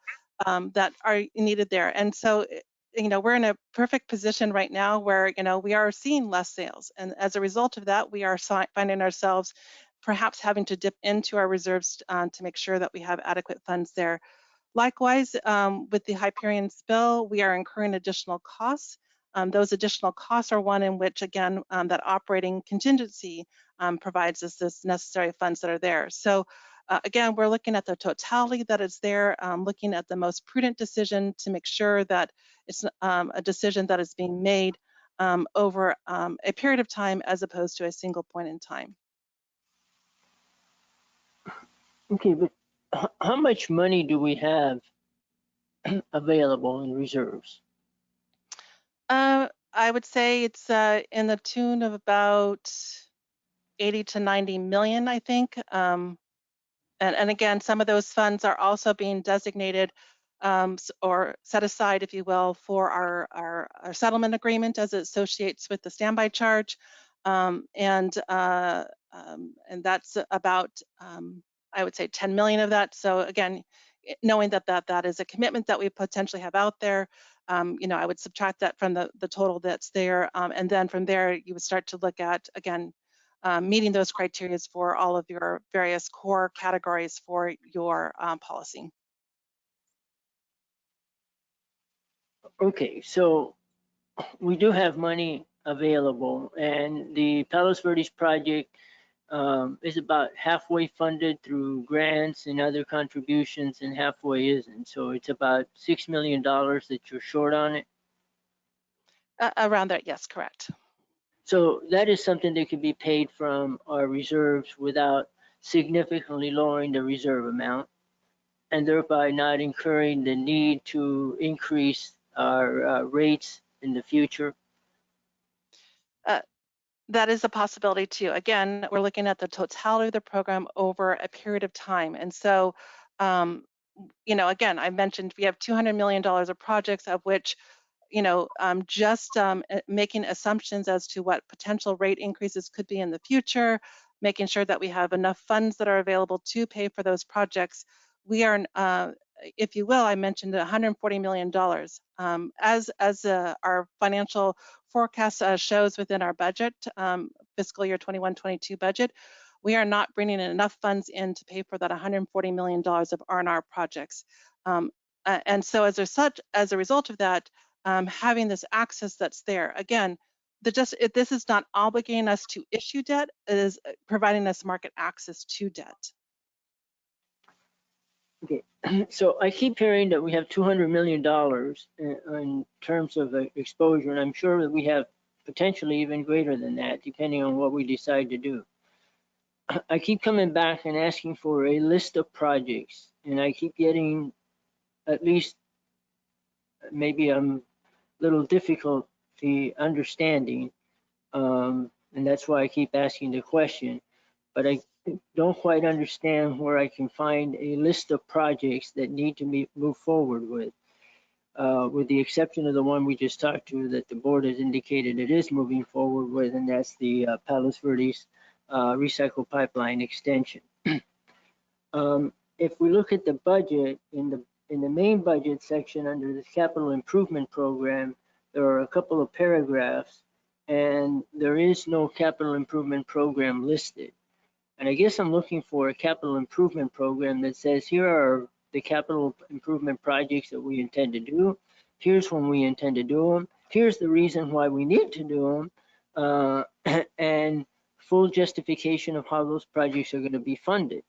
that are needed there. And so, we're in a perfect position right now where, we are seeing less sales. And as a result of that, we are finding ourselves perhaps having to dip into our reserves to make sure that we have adequate funds there. Likewise, with the Hyperion spill, we are incurring additional costs. Those additional costs are one in which, again, that operating contingency provides us this necessary funds that are there. So again, we're looking at the totality that is there, looking at the most prudent decision to make sure that it's a decision that is being made over a period of time as opposed to a single point in time. Okay, but how much money do we have available in reserves? I would say it's in the tune of about 80 to 90 million, I think. And again, some of those funds are also being designated or set aside, if you will, for our settlement agreement as it associates with the standby charge. And that's about, I would say, 10 million of that. So again, knowing that is a commitment that we potentially have out there, I would subtract that from the total that's there. And then from there, you would start to look at, again, meeting those criteria for all of your various core categories for your policy. Okay, so we do have money available, and the Palos Verdes project is about halfway funded through grants and other contributions, and halfway isn't. So it's about $6 million that you're short on it. Around there, yes, correct. So that is something that could be paid from our reserves without significantly lowering the reserve amount, and thereby not incurring the need to increase our rates in the future. That is a possibility too. Again, we're looking at the totality of the program over a period of time. And so, again, I mentioned we have $200 million of projects, of which, just making assumptions as to what potential rate increases could be in the future, making sure that we have enough funds that are available to pay for those projects. We are, if you will, I mentioned $140 million. As our financial forecast shows within our budget, fiscal year 21-22 budget, we are not bringing in enough funds in to pay for that $140 million of R&R projects. And so as a result of that, having this access that's there, again, this is not obligating us to issue debt, it is providing us market access to debt. Okay, so I keep hearing that we have $200 million in terms of exposure, and I'm sure that we have potentially even greater than that, depending on what we decide to do. I keep coming back and asking for a list of projects, and I keep getting, at least maybe I'm a little difficulty understanding, and that's why I keep asking the question, but I don't quite understand where I can find a list of projects that need to be moved forward with the exception of the one we just talked to that the board has indicated it is moving forward with, and that's the Palos Verdes recycle pipeline extension. If we look at the budget, in the main budget section under the capital improvement program, there are a couple of paragraphs, and there is no capital improvement program listed. And I guess I'm looking for a capital improvement program that says, here are the capital improvement projects that we intend to do. Here's when we intend to do them. Here's the reason why we need to do them. And full justification of how those projects are going to be funded.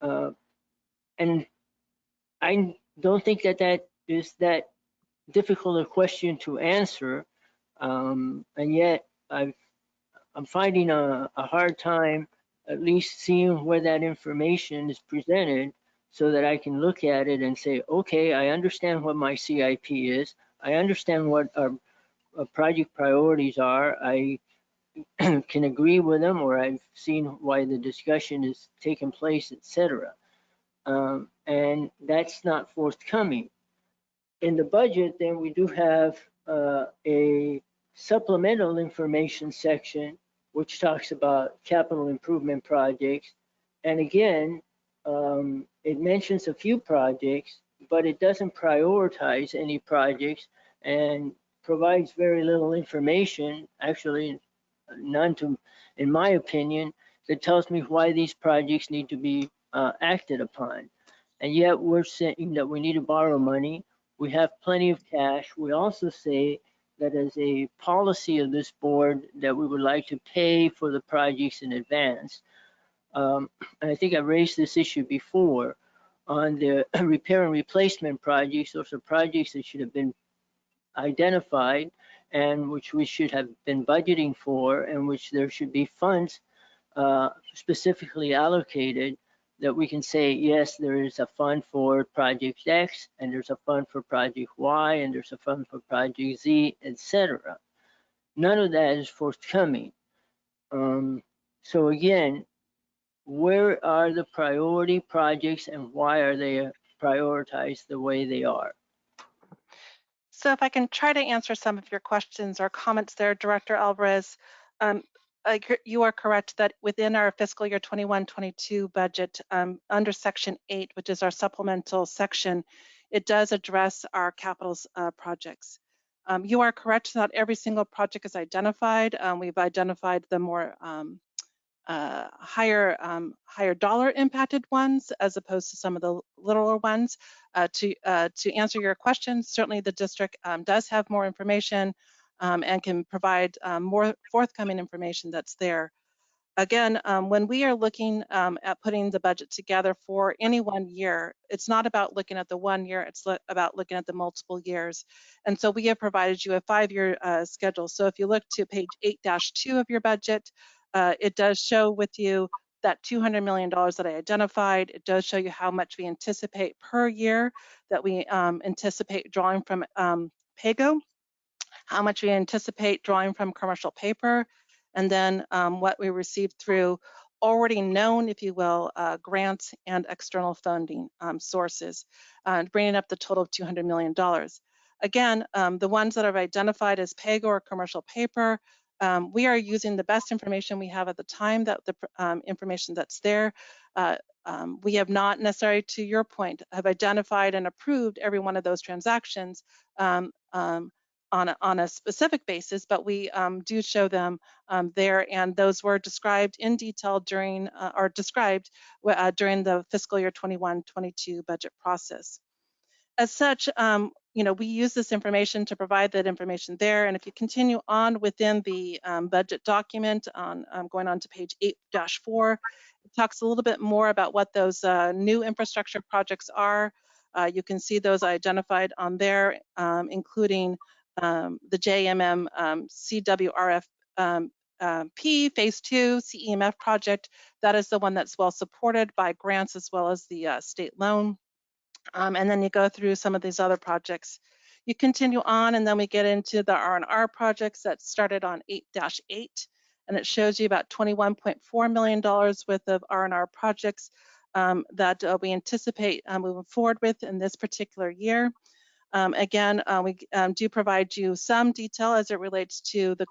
And I don't think that is that difficult a question to answer. And yet I'm finding a hard time at least seeing where that information is presented so that I can look at it and say, okay, I understand what my CIP is. I understand what our project priorities are. I can agree with them, or I've seen why the discussion is taking place, etc. and that's not forthcoming. In the budget, then we do have a supplemental information section, which talks about capital improvement projects. And again, it mentions a few projects, but it doesn't prioritize any projects and provides very little information, actually none to, in my opinion, that tells me why these projects need to be acted upon. And yet we're saying that we need to borrow money. We have plenty of cash. We also say that as a policy of this board that we would like to pay for the projects in advance. And I think I raised this issue before on the repair and replacement projects. Those are projects that should have been identified and which we should have been budgeting for, and which there should be funds specifically allocated that we can say, yes, there is a fund for project X, and there's a fund for project Y, and there's a fund for project Z, etc. None of that is forthcoming. So again, where are the priority projects and why are they prioritized the way they are? So if I can try to answer some of your questions or comments there, Director Alvarez, you are correct that within our fiscal year 21-22 budget, under Section 8, which is our supplemental section, it does address our capital projects. You are correct, not every single project is identified. We've identified the more higher dollar impacted ones as opposed to some of the littler ones. To answer your question, certainly the district does have more information and can provide more forthcoming information that's there. Again, when we are looking at putting the budget together for any 1 year, it's not about looking at the 1 year, it's about looking at the multiple years. And so we have provided you a 5-year schedule. So if you look to page 8-2 of your budget, it does show with you that $200 million that I identified. It does show you how much we anticipate per year that we anticipate drawing from PAYGO, how much we anticipate drawing from commercial paper, and then what we received through already known, if you will, grants and external funding sources, bringing up the total of $200 million. Again, the ones that I've identified as PAYGO or commercial paper, we are using the best information we have at the time, that the information that's there. We have not necessarily, to your point, have identified and approved every one of those transactions on a specific basis, but we do show them there, and those were described in detail during during the fiscal year 21-22 budget process. As such, we use this information to provide that information there. And if you continue on within the budget document, going on to page 8-4, it talks a little bit more about what those new infrastructure projects are. You can see those identified on there, including the JMM CWRF Phase 2 CEMF project. That is the one that's well supported by grants as well as the state loan. And then you go through some of these other projects. You continue on, and then we get into the R&R projects that started on 8-8, and it shows you about $21.4 million worth of R&R projects that we anticipate moving forward with in this particular year. Again, we do provide you some detail as it relates to the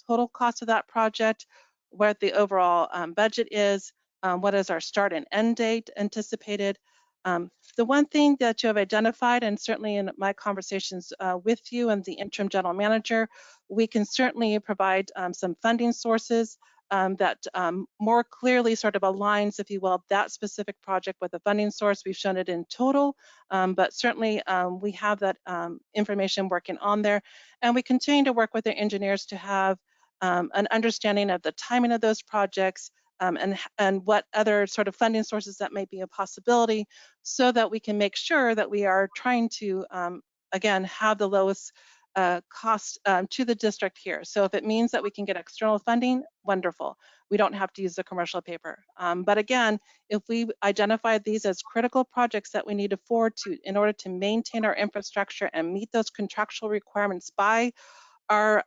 total cost of that project, what the overall budget is, what is our start and end date anticipated. The one thing that you have identified, and certainly in my conversations with you and the interim general manager, we can certainly provide some funding sources that more clearly sort of aligns, if you will, that specific project with the funding source. We've shown it in total, but certainly we have that information working on there. And we continue to work with the engineers to have an understanding of the timing of those projects, and what other sort of funding sources that may be a possibility, so that we can make sure that we are trying to, again, have the lowest cost to the district here. So if it means that we can get external funding, wonderful. We don't have to use the commercial paper. But again, if we identify these as critical projects that we need to forward to in order to maintain our infrastructure and meet those contractual requirements by our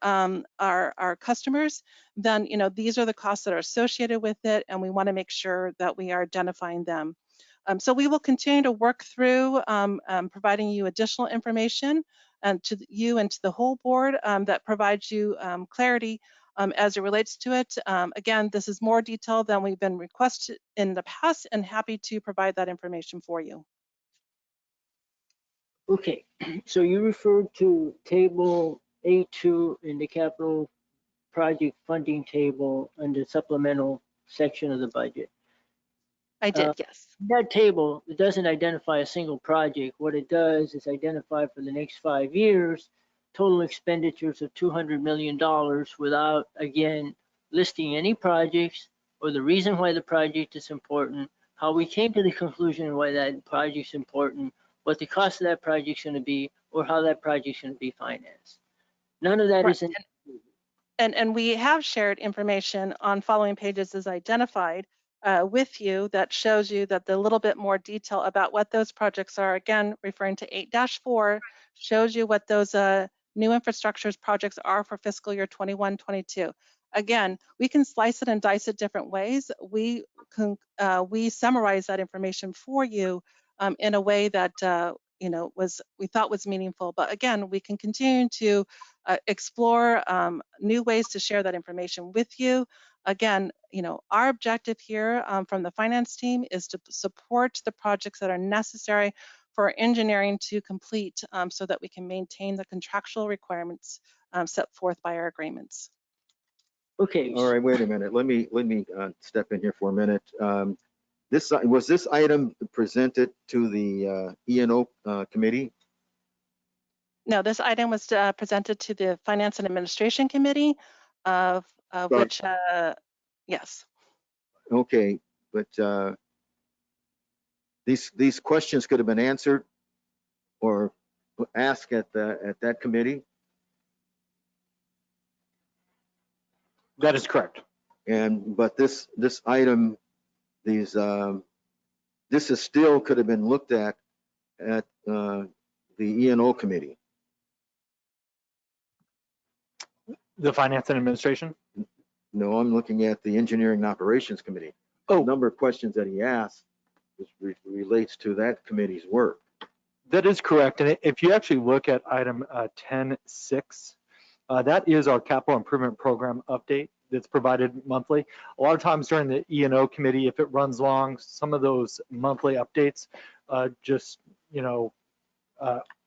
customers, then these are the costs that are associated with it, and we want to make sure that we are identifying them. So we will continue to work through providing you additional information and to you and to the whole board that provides you clarity as it relates to it. Again, this is more detailed than we've been requested in the past, and happy to provide that information for you. Okay, so you referred to table A2 in the capital project funding table under supplemental section of the budget. I did, yes. That table, it doesn't identify a single project. What it does is identify for the next 5 years, total expenditures of $200 million without, again, listing any projects or the reason why the project is important, how we came to the conclusion why that project's important, what the cost of that project's going to be, or how that project's going to be financed. None of that Right. is in. And we have shared information on following pages as identified with you that shows you that the little bit more detail about what those projects are, again, referring to 8-4, shows you what those new infrastructures projects are for fiscal year 21-22. Again, we can slice it and dice it different ways. We summarize that information for you in a way that we thought was meaningful. But again, we can continue to explore new ways to share that information with you. Again, our objective here from the finance team is to support the projects that are necessary for engineering to complete so that we can maintain the contractual requirements set forth by our agreements. Okay. All right, wait a minute. Let me step in here for a minute. Was this item presented to the E&O committee? No, this item was presented to the Finance and Administration Committee, of which, yes. Okay, but these questions could have been answered or asked at that committee. That is correct. But this item, this is still could have been looked at the E&O committee. The Finance and Administration? No, I'm looking at the Engineering and Operations Committee. Oh, The number of questions that he asked relates to that committee's work. that is correct. And if you actually look at item 10.6, that is our capital improvement program update that's provided monthly. A lot of times during the E&O committee, if it runs long, some of those monthly updates just,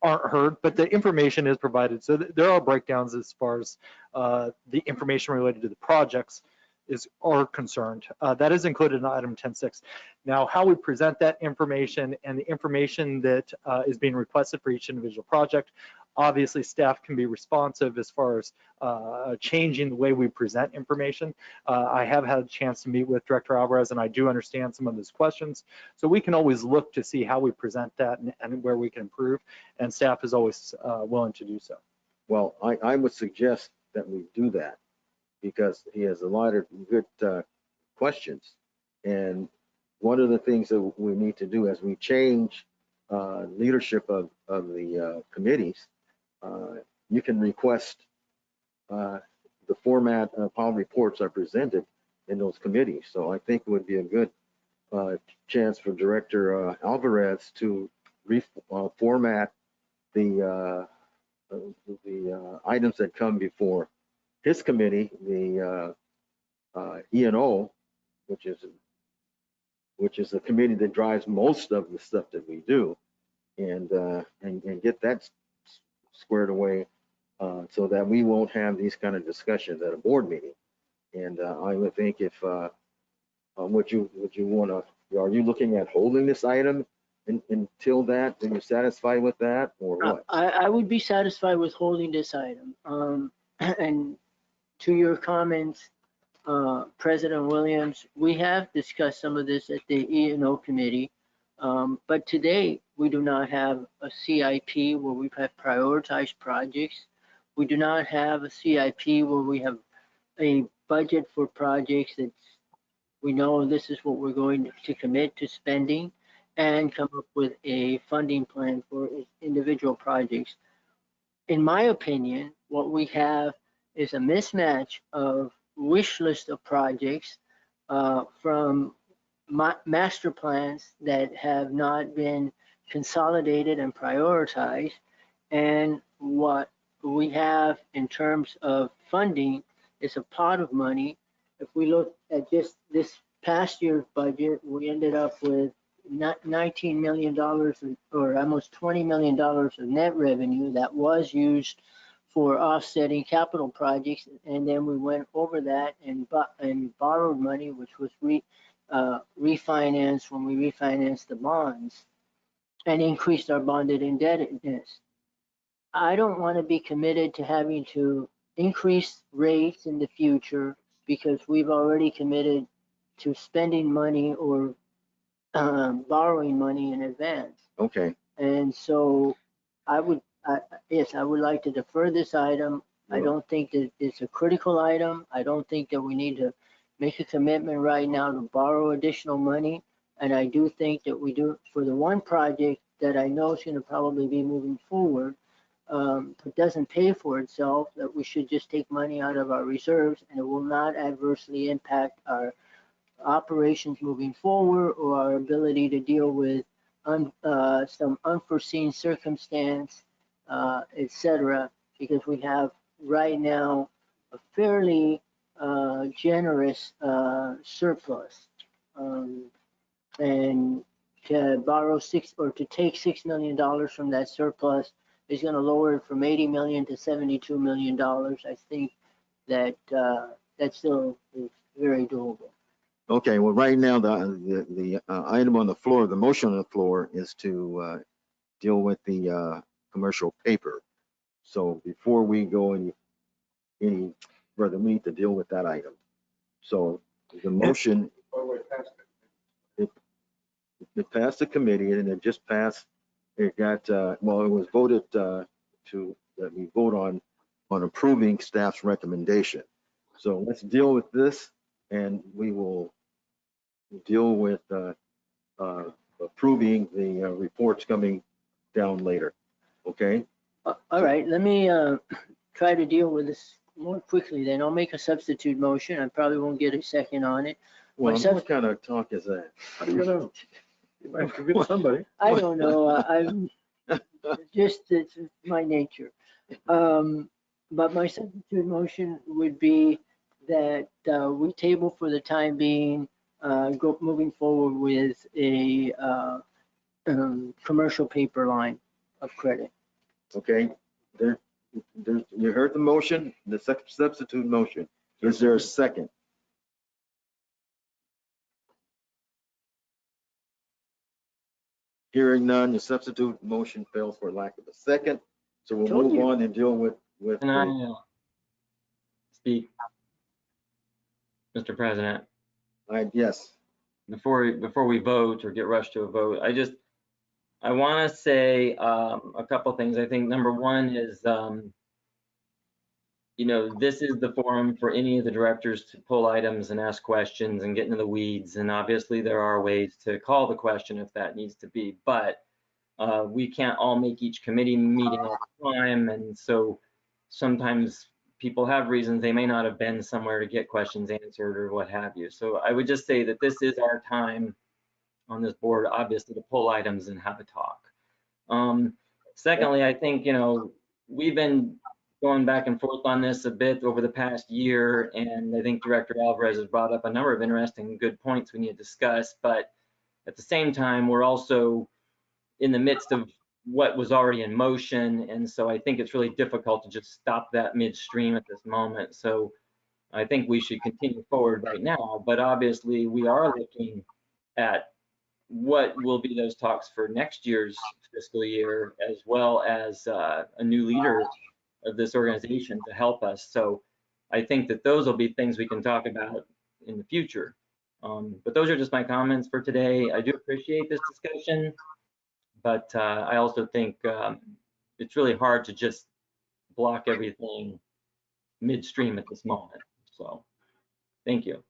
aren't heard, but the information is provided. So there are breakdowns as far as the information related to the projects are concerned. That is included in item 10.6. Now, how we present that information and the information that is being requested for each individual project, obviously staff can be responsive as far as changing the way we present information. I have had a chance to meet with Director Alvarez, and I do understand some of his questions. So we can always look to see how we present that and where we can improve, and staff is always willing to do so. Well, I would suggest that we do that because he has a lot of good questions. And one of the things that we need to do as we change leadership of the committees, you can request the format of how reports are presented in those committees. So I think it would be a good chance for Director Alvarez to format the items that come before his committee, the E&O, which is the committee that drives most of the stuff that we do, and get that squared away so that we won't have these kind of discussions at a board meeting. And I would think if would you want to, are you looking at holding this item until that? Are you satisfied with that, or what? I would be satisfied with holding this item. And to your comments, President Williams, we have discussed some of this at the E&O committee, but today we do not have a CIP where we've had prioritized projects. We do not have a CIP where we have a budget for projects that we know this is what we're going to commit to spending and come up with a funding plan for individual projects. In my opinion, what we have is a mismatch of wish list of projects from master plans that have not been consolidated and prioritized. And what we have in terms of funding is a pot of money. If we look at just this past year's budget, we ended up with $19 million or almost $20 million of net revenue that was used for offsetting capital projects. And then we went over that and borrowed money, which was refinanced when we refinanced the bonds and increased our bonded indebtedness. I don't want to be committed to having to increase rates in the future because we've already committed to spending money or borrowing money in advance. Okay. And so I would like to defer this item. I don't think that it's a critical item. I don't think that we need to make a commitment right now to borrow additional money. And I do think that we do for the one project that I know is going to probably be moving forward, it doesn't pay for itself, that we should just take money out of our reserves and it will not adversely impact our operations moving forward or our ability to deal with some unforeseen circumstance, etc. Because we have right now a fairly generous surplus, and to borrow to take $6 million from that surplus is going to lower it from $80 million to $72 million. I think that that still is very doable. Okay, well, right now, the item on the floor, the motion on the floor is to deal with the commercial paper. So before we go any further, we need to deal with that item. So the motion, it passed the committee and it just passed, it got, well, it was voted that we vote on approving staff's recommendation. So let's deal with this and we will deal with approving the reports coming down later. Okay? All right, let me try to deal with this more quickly then. I'll make a substitute motion. I probably won't get a second on it. Well, what kind of talk is that? How do you know? You might forget somebody. I don't know. I'm just, it's my nature. But my substitute motion would be that we table for the time being, moving forward with a commercial paper line of credit. Okay, you heard the motion, the substitute motion. Is there a second? Hearing none, the substitute motion fails for lack of a second. So we'll move on and deal with. Can I speak, Mr. President? Yes. Before we vote or get rushed to a vote, I want to say a couple things. I think number one is, this is the forum for any of the directors to pull items and ask questions and get into the weeds. And obviously there are ways to call the question if that needs to be, but we can't all make each committee meeting all the time. And so sometimes people have reasons they may not have been somewhere to get questions answered or what have you. So I would just say that this is our time on this board, obviously, to pull items and have a talk. Secondly, I think, we've been going back and forth on this a bit over the past year, and I think Director Alvarez has brought up a number of interesting good points we need to discuss, but at the same time, we're also in the midst of what was already in motion, and so I think it's really difficult to just stop that midstream at this moment. So I think we should continue forward right now, but obviously we are looking at what will be those talks for next year's fiscal year, as well as a new leader of this organization to help us. So I think that those will be things we can talk about in the future. But those are just my comments for today. I do appreciate this discussion, but I also think it's really hard to just block everything midstream at this moment. So thank you.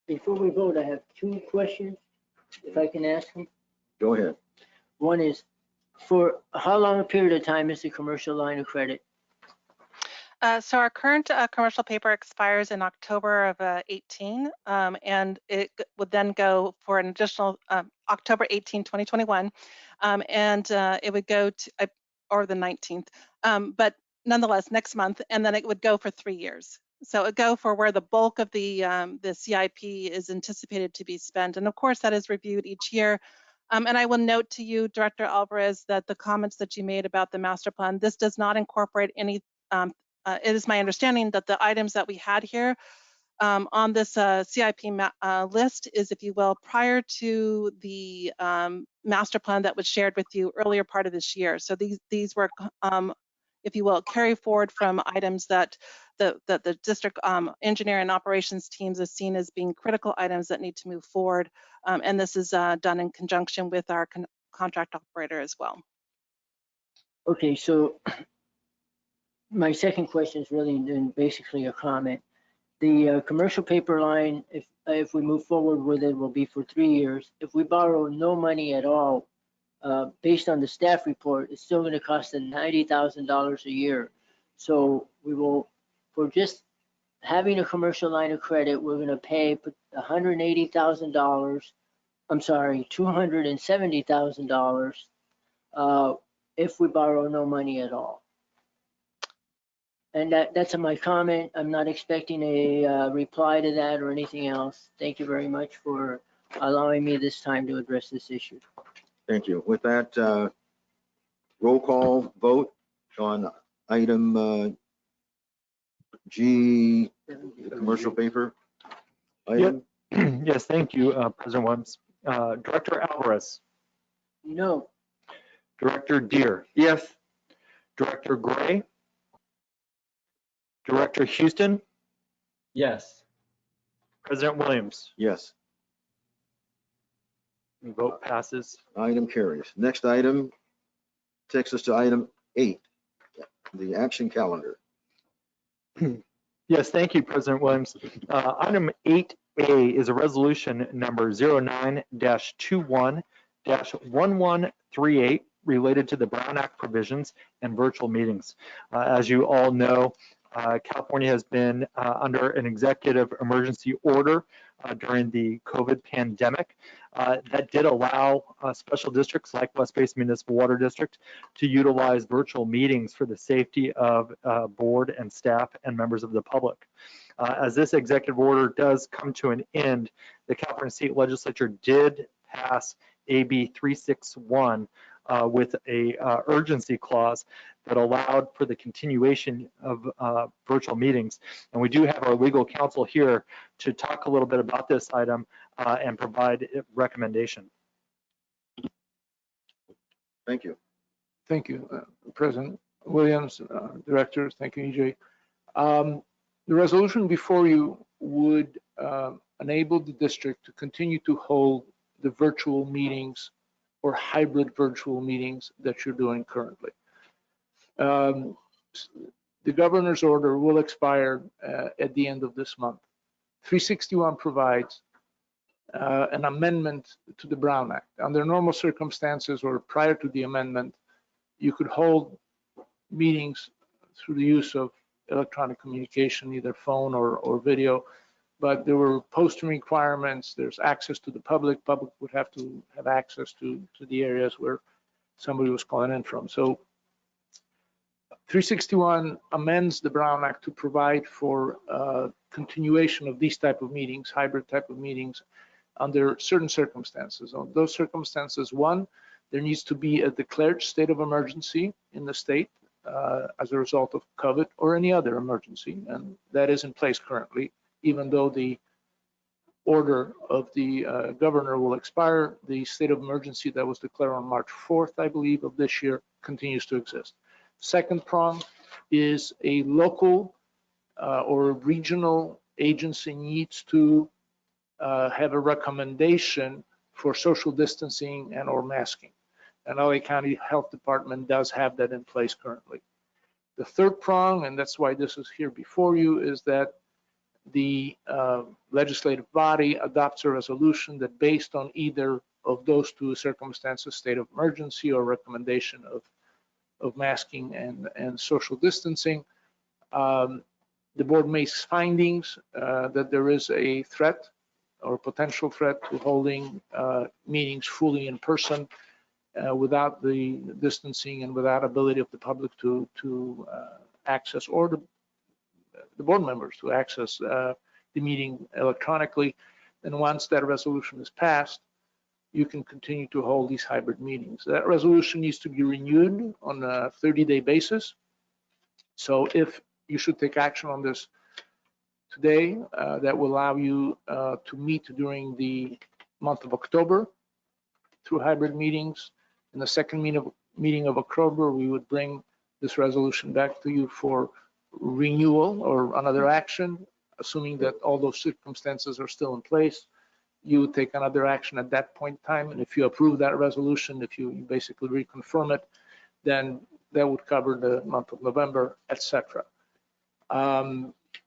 Before we vote, I have two questions, if I can ask them. Go ahead. One is, for how long a period of time is the commercial line of credit? So our current commercial paper expires in October of 18, and it would then go for an additional October 18, 2021, and it would go to, or the 19th, but nonetheless next month, and then it would go for 3 years. So it would go for where the bulk of the CIP is anticipated to be spent, and of course that is reviewed each year. And I will note to you, Director Alvarez, that the comments that you made about the master plan, this does not incorporate any it is my understanding that the items that we had here on this CIP list is, if you will, prior to the master plan that was shared with you earlier part of this year. So these were, if you will, carry forward from items that the district engineer and operations teams have seen as being critical items that need to move forward. And this is done in conjunction with our contract operator as well. Okay, so my second question is really basically a comment. The commercial paper line, if we move forward with it, will be for 3 years. If we borrow no money at all, based on the staff report, it's still going to cost us $90,000 a year. So we will, for just having a commercial line of credit, we're going to pay $180,000. I'm sorry, $270,000 if we borrow no money at all. And that's my comment. I'm not expecting a reply to that or anything else. Thank you very much for allowing me this time to address this issue. Thank you. With that, roll call vote on item G, the commercial paper item. Yes, thank you, President Williams. Director Alvarez. No. Director Deere. Yes. Director Gray. Director Houston. Yes. President Williams. Yes, The vote passes. item carries. Next item takes us to item 8, the action calendar. Yes, thank you, President Williams. Item 8A is a resolution number 09-21-1138 related to the Brown Act provisions and virtual meetings. As you all know, California has been under an executive emergency order during the COVID pandemic that did allow special districts like West Basin Municipal Water District to utilize virtual meetings for the safety of board and staff and members of the public. As this executive order does come to an end, the California State Legislature did pass AB 361 with a urgency clause that allowed for the continuation of virtual meetings. And we do have our legal counsel here to talk a little bit about this item and provide a recommendation. Thank you. Thank you, President Williams, Director. Thank you, EJ. The resolution before you would enable the district to continue to hold the virtual meetings or hybrid virtual meetings that you're doing currently. The governor's order will expire at the end of this month. 361 provides an amendment to the Brown Act. Under normal circumstances or prior to the amendment, you could hold meetings through the use of electronic communication, either phone or video, but there were posting requirements. There's access to the public. Public would have to have access to the areas where somebody was calling in from. So 361 amends the Brown Act to provide for continuation of these type of meetings, hybrid type of meetings, under certain circumstances. On those circumstances, one, there needs to be a declared state of emergency in the state as a result of COVID or any other emergency, and that is in place currently, even though the order of the governor will expire. The state of emergency that was declared on March 4th, I believe, of this year continues to exist. Second prong is a local or regional agency needs to have a recommendation for social distancing and or masking. And LA County Health Department does have that in place currently. The third prong, and that's why this is here before you, is that the legislative body adopts a resolution that based on either of those two circumstances, state of emergency or recommendation of masking and social distancing, The board makes findings that there is a threat or potential threat to holding meetings fully in person without the distancing and without ability of the public to access, or the board members to access the meeting electronically. And once that resolution is passed, you can continue to hold these hybrid meetings. That resolution needs to be renewed on a 30-day basis. So if you should take action on this today, that will allow you to meet during the month of October through hybrid meetings. In the second meeting of October, we would bring this resolution back to you for renewal or another action, assuming that all those circumstances are still in place. You would take another action at that point in time. And if you approve that resolution, if you basically reconfirm it, then that would cover the month of November, etc.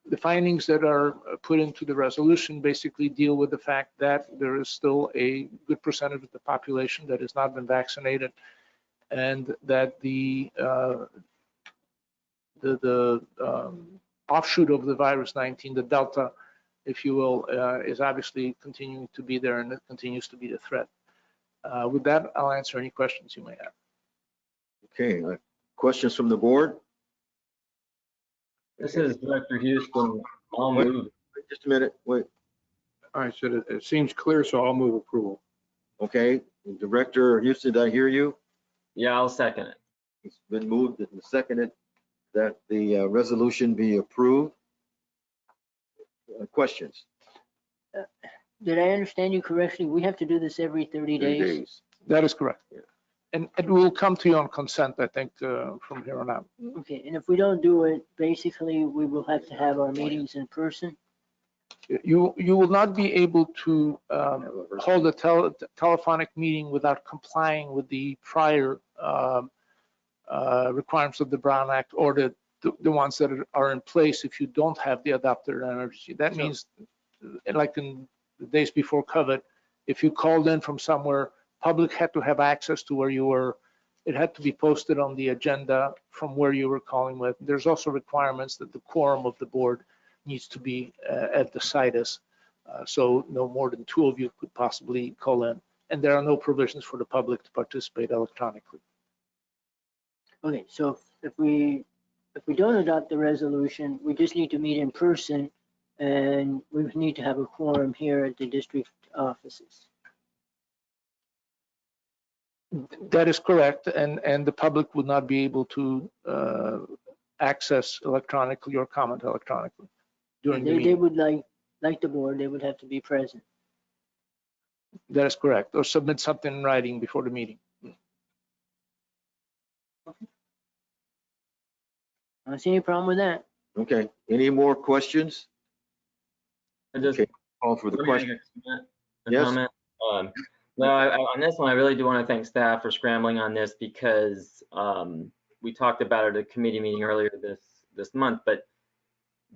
The findings that are put into the resolution basically deal with the fact that there is still a good percentage of the population that has not been vaccinated, and that the offshoot of the virus 19, the Delta, if you will, is obviously continuing to be there, and it continues to be the threat. With that, I'll answer any questions you may have. Okay, questions from the board? This is Director Houston. I'll move. Just a minute, wait. All right, so it seems clear, so I'll move approval. Okay, Director Houston, did I hear you? Yeah, I'll second it. It's been moved and seconded that the resolution be approved. Questions? Did I understand you correctly? We have to do this every 30 days? That is correct. And it will come to you on consent, I think, from here on out. Okay, and if we don't do it, basically, we will have to have our meetings in person? You will not be able to hold a telephonic meeting without complying with the prior requirements of the Brown Act, or the ones that are in place if you don't have the adapter energy. That means, like in the days before COVID, if you called in from somewhere, public had to have access to where you were. It had to be posted on the agenda from where you were calling with. There's also requirements that the quorum of the board needs to be at the situs. So no more than 2 of you could possibly call in. And there are no provisions for the public to participate electronically. Okay, so if we don't adopt the resolution, we just need to meet in person, and we need to have a quorum here at the district offices. That is correct, and the public would not be able to access electronically or comment electronically during the They meeting. would like the board, they would have to be present. That is correct, or submit something in writing before the meeting. I don't see any problem with that. Okay, any more questions? I just Okay, call for the let me make question. a Yes. comment. No, on this one, I really do want to thank staff for scrambling on this, because we talked about it at a committee meeting earlier this month, but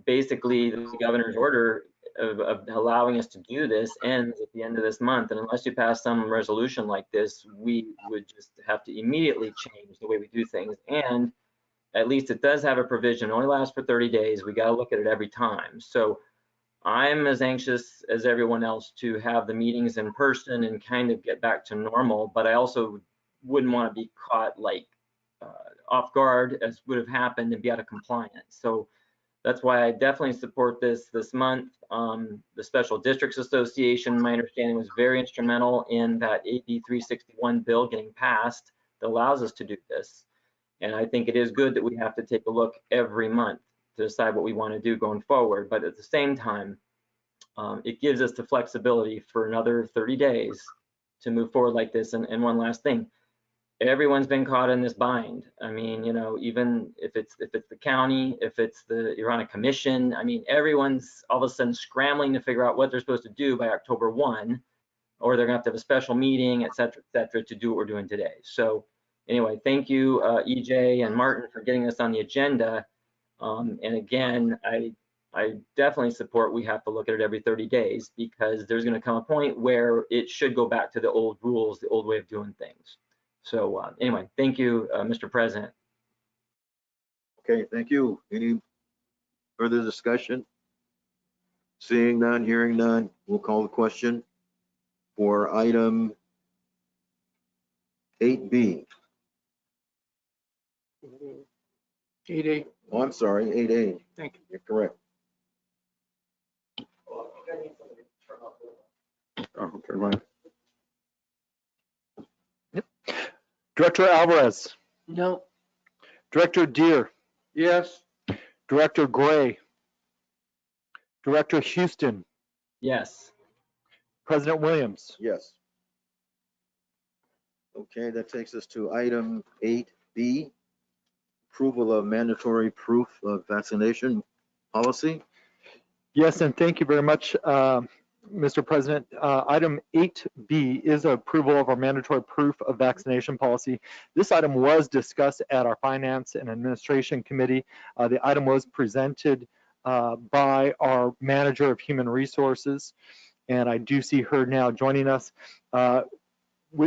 basically the governor's order of allowing us to do this ends at the end of this month. And unless you pass some resolution like this, we would just have to immediately change the way we do things. And at least it does have a provision, only lasts for 30 days. We got to look at it every time. So I'm as anxious as everyone else to have the meetings in person and kind of get back to normal, but I also wouldn't want to be caught like off guard, as would have happened, and be out of compliance. So that's why I definitely support this month. The Special Districts Association, my understanding, was very instrumental in that AB 361 bill getting passed that allows us to do this. And I think it is good that we have to take a look every month to decide what we want to do going forward. But at the same time, it gives us the flexibility for another 30 days to move forward like this. And one last thing, everyone's been caught in this bind. I mean, you know, even if it's the county, if you're on a commission, I mean, everyone's all of a sudden scrambling to figure out what they're supposed to do by October 1, or they're gonna have to have a special meeting, et cetera, to do what we're doing today. So anyway, thank you, EJ and Martin, for getting us on the agenda. And again, I definitely support we have to look at it every 30 days, because there's going to come a point where it should go back to the old rules, the old way of doing things. So anyway, thank you, Mr. President. Okay, thank you. Any Further discussion? Seeing none, hearing none, we'll call the question for item 8B. 8A. Oh, I'm sorry, 8A. Thank you. You're correct. Oh, okay, right. Director Alvarez, No, Director Deere, Yes. Director Gray, Director Houston, Yes. President Williams. Yes. Okay, that takes us to item 8B, approval of mandatory proof of vaccination policy. Yes, and thank you very much, Mr. President. Item 8B is approval of our mandatory proof of vaccination policy. This item was discussed at our Finance and Administration Committee. The item was presented by our Manager of Human Resources, and I do see her now joining us.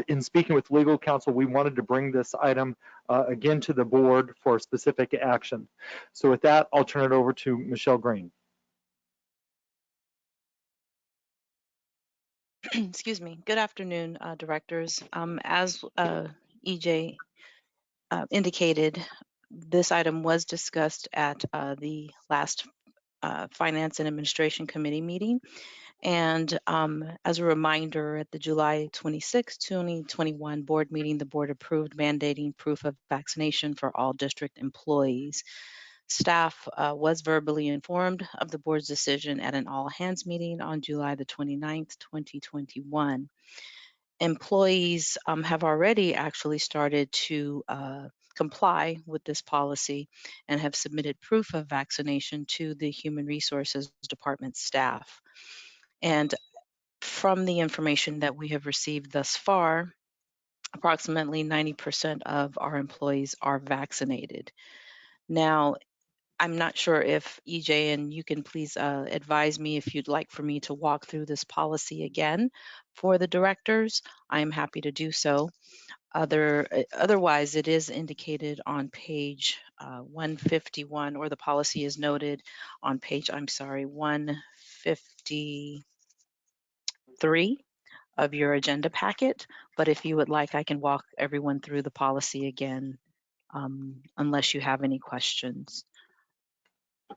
In speaking with legal counsel, we wanted to bring this item again to the board for specific action. So with that, I'll turn it over to Michelle Green. Excuse me. Good afternoon, directors. As EJ indicated, this item was discussed at the last Finance and Administration Committee meeting. And as a reminder, at the July 26, 2021 board meeting, the board approved mandating proof of vaccination for all district employees. Staff was verbally informed of the board's decision at an all-hands meeting on July the 29th, 2021. Employees have already actually started to comply with this policy and have submitted proof of vaccination to the Human Resources Department staff. And from the information that we have received thus far, approximately 90% of our employees are vaccinated. Now, I'm not sure if EJ, and you can please advise me if you'd like for me to walk through this policy again for the directors. I am happy to do so. Otherwise, it is indicated on page 151, or the policy is noted on page, 153 of your agenda packet. But if you would like, I can walk everyone through the policy again, unless you have any questions.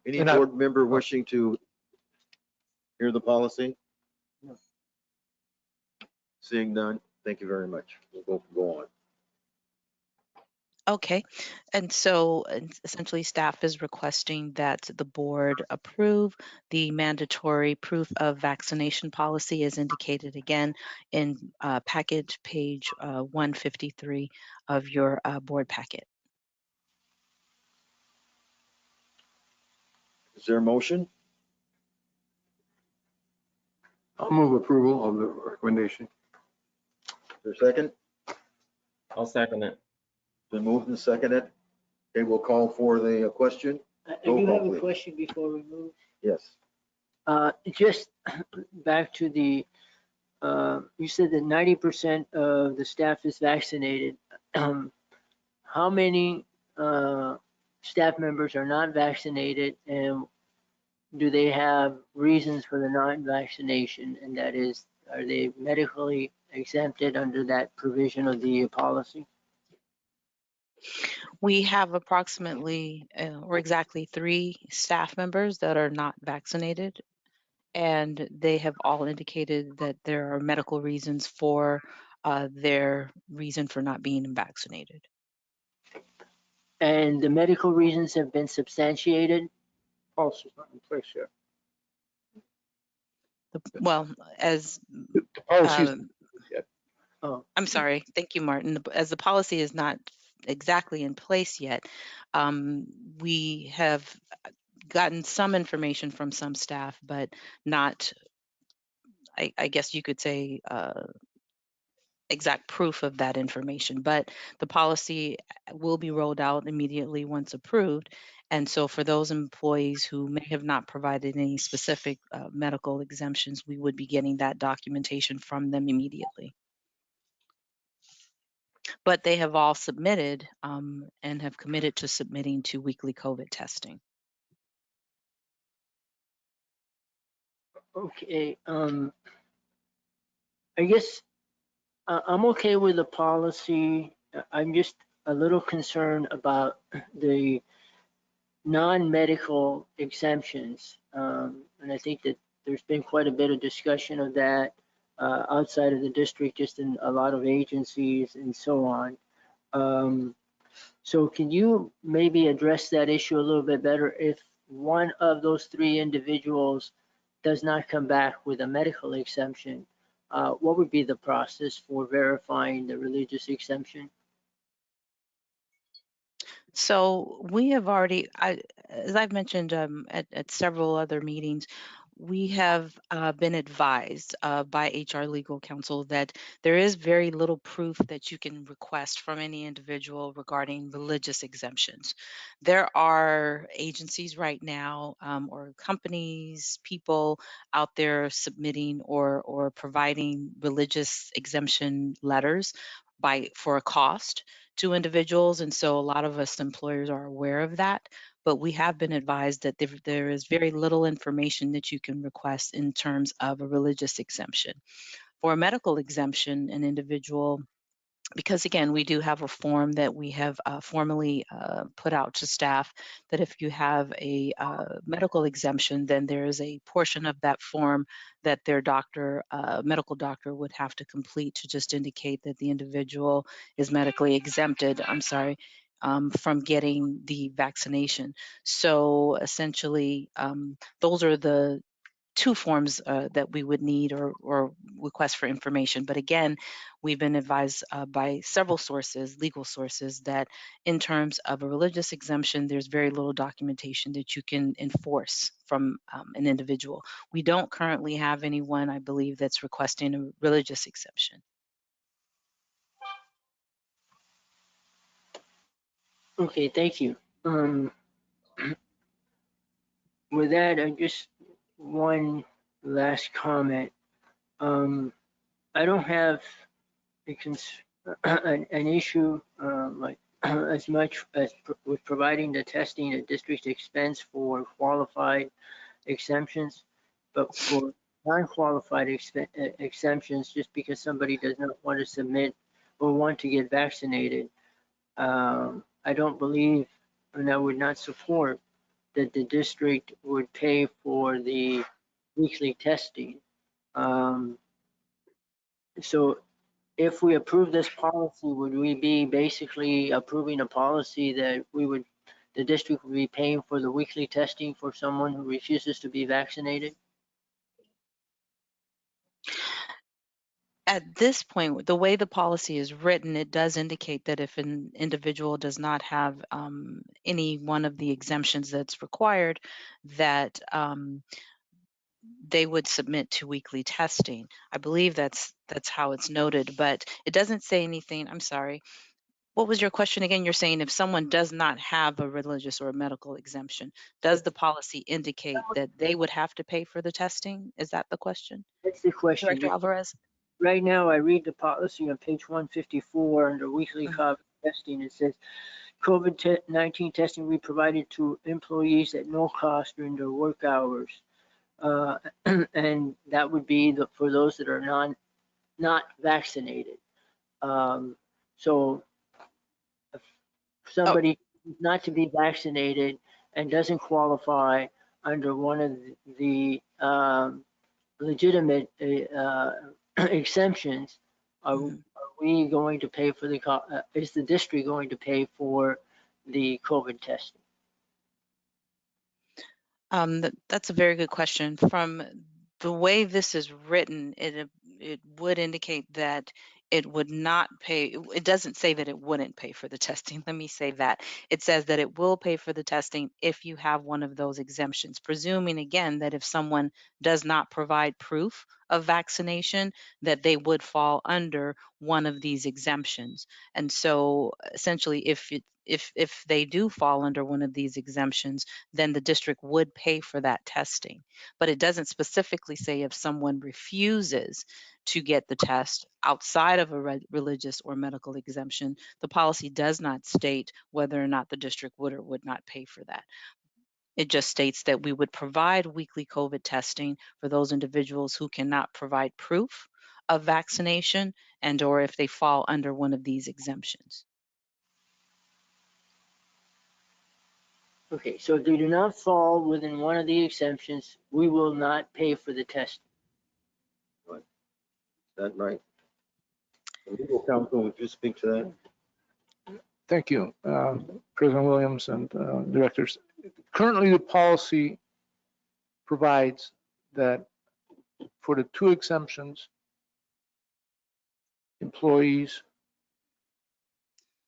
Any board member wishing to hear the policy? No. Seeing none, thank you very much. We'll go on. Okay, and so essentially staff is requesting that the board approve the mandatory proof of vaccination policy as indicated again in package page 153 of your board packet. Is there a motion? I'll move approval of the recommendation. Is there a second? I'll second it. Been moved and seconded. Okay, we'll call for the question. I Roll do call, have a please. question before we move. Yes. Just back to the, you said that 90% of the staff is vaccinated. How many staff members are not vaccinated, and do they have reasons for the non-vaccination? And that is, are they medically exempted under that provision of the policy? We have approximately or exactly 3 staff members that are not vaccinated, and they have all indicated that there are medical reasons for their reason for not being vaccinated. And the medical reasons have been substantiated? Policy's not in place yet. Well, as The policy's I'm sorry, thank you, Martin. As the policy is not exactly in place yet, we have gotten some information from some staff, but not, I guess you could say, exact proof of that information. But the policy will be rolled out immediately once approved. And so for those employees who may have not provided any specific medical exemptions, we would be getting that documentation from them immediately. But they have all submitted and have committed to submitting to weekly COVID testing. Okay, I guess I'm okay with the policy. I'm just a little concerned about the non-medical exemptions. And I think that there's been quite a bit of discussion of that outside of the district, just in a lot of agencies and so on. So can you maybe address that issue a little bit better? If one of those three individuals does not come back with a medical exemption, what would be the process for verifying the religious exemption? So we have already, as I've mentioned at several other meetings, we have been advised by HR legal counsel that there is very little proof that you can request from any individual regarding religious exemptions. There are agencies right now or companies, people out there submitting or providing religious exemption letters for a cost to individuals. And so a lot of us employers are aware of that, but we have been advised that there is very little information that you can request in terms of a religious exemption. For a medical exemption, an individual, because again, we do have a form that we have formally put out to staff that if you have a medical exemption, then there is a portion of that form that their doctor, medical doctor, would have to complete to just indicate that the individual is medically exempted, from getting the vaccination. So essentially, those are the two forms that we would need or request for information. But again, we've been advised by several sources, legal sources, that in terms of a religious exemption, there's very little documentation that you can enforce from an individual. We don't currently have anyone, I believe, that's requesting a religious exemption. Okay, thank you. With that, I just one last comment. I don't have an issue like as much as with providing the testing at district expense for qualified exemptions, but for non-qualified exemptions, just because somebody does not want to submit or want to get vaccinated, I don't believe, and I would not support that the district would pay for the weekly testing. So if we approve this policy, would we be basically approving a policy that the district would be paying for the weekly testing for someone who refuses to be vaccinated? At this point, the way the policy is written, it does indicate that if an individual does not have any one of the exemptions that's required, that they would submit to weekly testing. I believe that's how it's noted, but it doesn't say anything. I'm sorry. What was your question again? You're saying if someone does not have a religious or a medical exemption, does the policy indicate that they would have to pay for the testing? Is that the question, That's the question. Director Alvarez? Right now, I read the policy on page 154 under weekly COVID testing. It says COVID-19 testing will be provided to employees at no cost during their work hours. And that would be for those that are not vaccinated. So if somebody not to be vaccinated and doesn't qualify under one of the legitimate exemptions, are we going to pay for is the district going to pay for the COVID testing? That's a very good question. From the way this is written, it would indicate that it would not pay. It doesn't say that it wouldn't pay for the testing. Let me say that. It says that it will pay for the testing if you have one of those exemptions, presuming again that if someone does not provide proof of vaccination, that they would fall under one of these exemptions. And so essentially, if they do fall under one of these exemptions, then the district would pay for that testing. But it doesn't specifically say if someone refuses to get the test outside of a religious or medical exemption, the policy does not state whether or not the district would or would not pay for that. It just states that we would provide weekly COVID testing for those individuals who cannot provide proof of vaccination and or if they fall under one of these exemptions. Okay, so if they do not fall within one of the exemptions, we will not pay for the testing. Is that right? The legal counsel, would you speak to that? Thank you, President Williams and directors. Currently, the policy provides that for the two exemptions, employees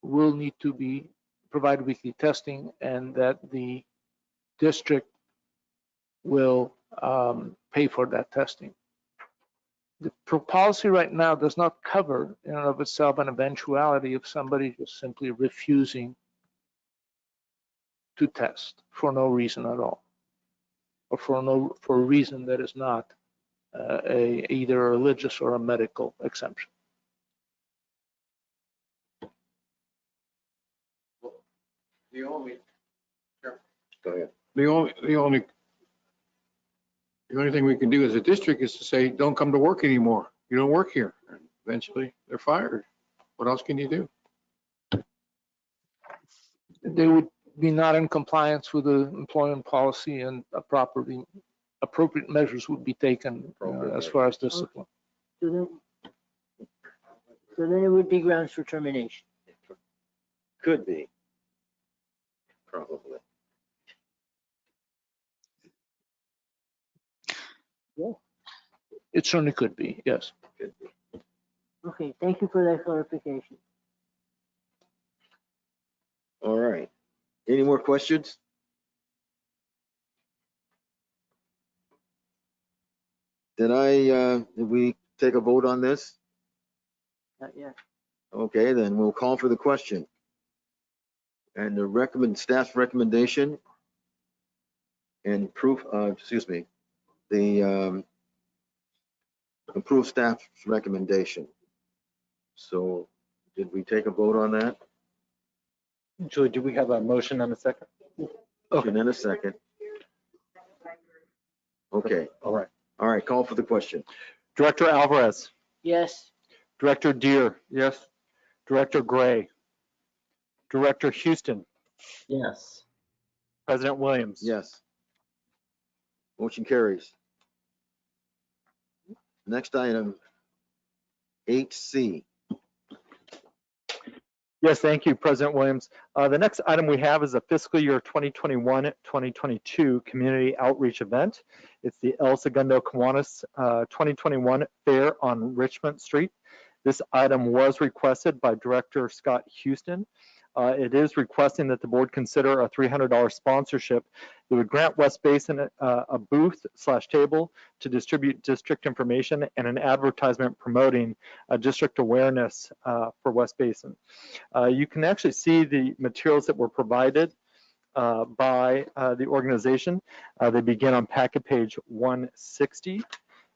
will need to provide weekly testing, and that the district will pay for that testing. The policy right now does not cover in and of itself an eventuality of somebody just simply refusing to test for no reason at all, or for a reason that is not either a religious or a medical exemption. The only, Go ahead. the only thing we can do as a district is to say, don't come to work anymore. You don't work here. And eventually they're fired. What else can you do? They would be not in compliance with the employment policy, and appropriate measures would be taken as far as discipline. So then it would be grounds for termination. Could be. Probably. It certainly could be, yes. Could be. Okay, thank you for that clarification. All right. Any more questions? Did we take a vote on this? Not yet. Okay, then we'll call for the question. And the staff's recommendation and proof, the approved staff's recommendation. So did we take a vote on that? Julie, do we have a motion and a second? Okay, in a second. Okay, All right. all right, call for the question. Director Alvarez, Yes, Director Deere. Yes. Director Gray, Director Houston, Yes. President Williams. Yes. Motion carries. Next item, 8C. Yes, thank you, President Williams. The next item we have is a fiscal year 2021-2022 community outreach event. It's the El Segundo Kiwanis 2021 Fair on Richmond Street. This item was requested by Director Scott Houston. It is requesting that the board consider a $300 sponsorship that would grant West Basin a booth/table to distribute district information and an advertisement promoting district awareness for West Basin. You can actually see the materials that were provided by the organization. They begin on packet page 160,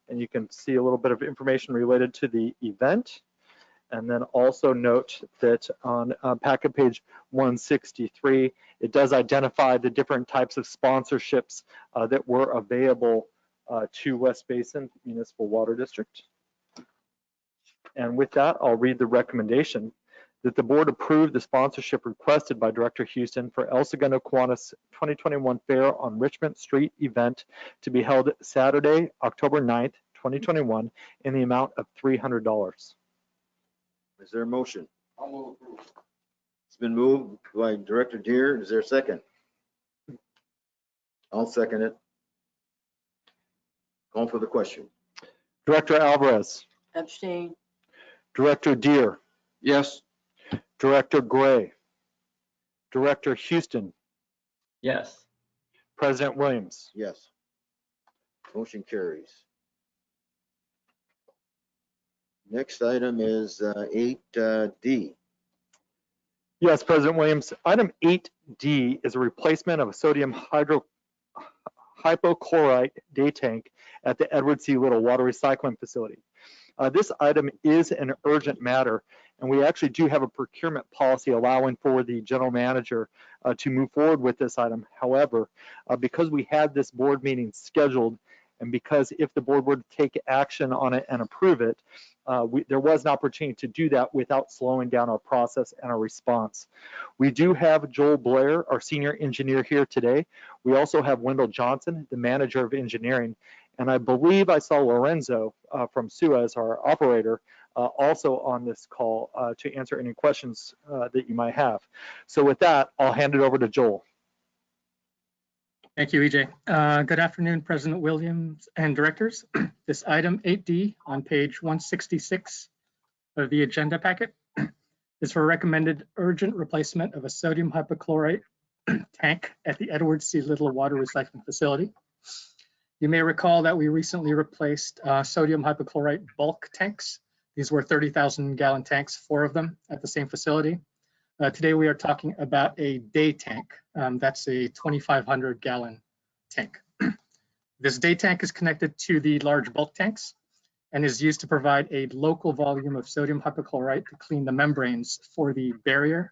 and you can see a little bit of information related to the event. And then also note that on packet page 163, it does identify the different types of sponsorships that were available to West Basin Municipal Water District. And with that, I'll read the recommendation that the board approve the sponsorship requested by Director Houston for El Segundo Kiwanis 2021 Fair on Richmond Street event to be held Saturday, October 9th, 2021 in the amount of $300. Is there a motion? It's been moved by Director Deere. Is there a second? I'll second it. Call for the question. Director Alvarez, abstain. Director Deere, Yes. Director Gray, Director Houston, Yes. President Williams. Yes. Motion carries. Next item is 8D. Yes, President Williams. Item 8D is a replacement of a sodium hypochlorite day tank at the Edward C. Little Water Recycling Facility. This item is an urgent matter, And we actually do have a procurement policy allowing for the general manager to move forward with this item. However, because we had this board meeting scheduled, and because if the board were to take action on it and approve it, there was an opportunity to do that without slowing down our process and our response. We do have Joel Blair, our senior engineer, here today. We also have Wendell Johnson, the manager of engineering. And I believe I saw Lorenzo from Suez, our operator, also on this call to answer any questions that you might have. So with that, I'll hand it over to Joel. Thank you, EJ. Good afternoon, President Williams and directors. This item 8D on page 166 of the agenda packet is for recommended urgent replacement of a sodium hypochlorite tank at the Edward C. Little Water Recycling Facility. You may recall that we recently replaced sodium hypochlorite bulk tanks. These were 30,000 gallon tanks, 4 of them at the same facility. Today we are talking about a day tank. That's a 2,500 gallon tank. This day tank is connected to the large bulk tanks and is used to provide a local volume of sodium hypochlorite to clean the membranes for the barrier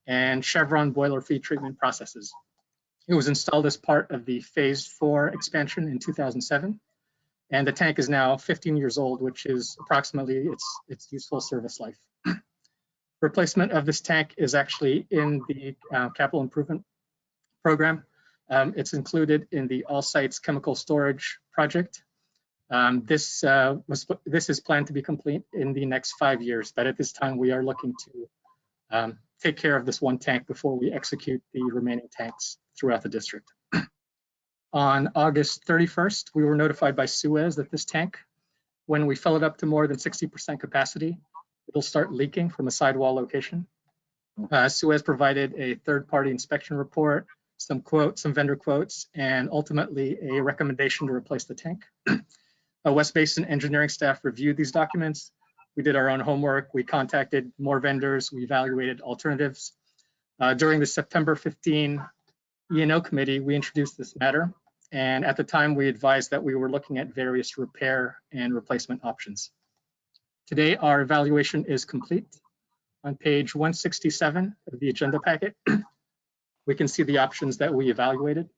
and Chevron boiler feed treatment processes. It was installed as part of the phase 4 expansion in 2007. And the tank is now 15 years old, which is approximately its useful service life. Replacement of this tank is actually in the capital improvement program. It's included in the all sites chemical storage project. This is planned to be complete in the next 5 years, but at this time we are looking to take care of this one tank before we execute the remaining tanks throughout the district. On August 31st, we were notified by Suez that this tank, when we fill it up to more than 60% capacity, it'll start leaking from a sidewall location. Suez provided a third-party inspection report, some vendor quotes, and ultimately a recommendation to replace the tank. West Basin engineering staff reviewed these documents. We did our own homework. We contacted more vendors. We evaluated alternatives. During the September 15 E&O committee, we introduced this matter. And at the time, we advised that we were looking at various repair and replacement options. Today, our evaluation is complete. On page 167 of the agenda packet, we can see the options that we evaluated.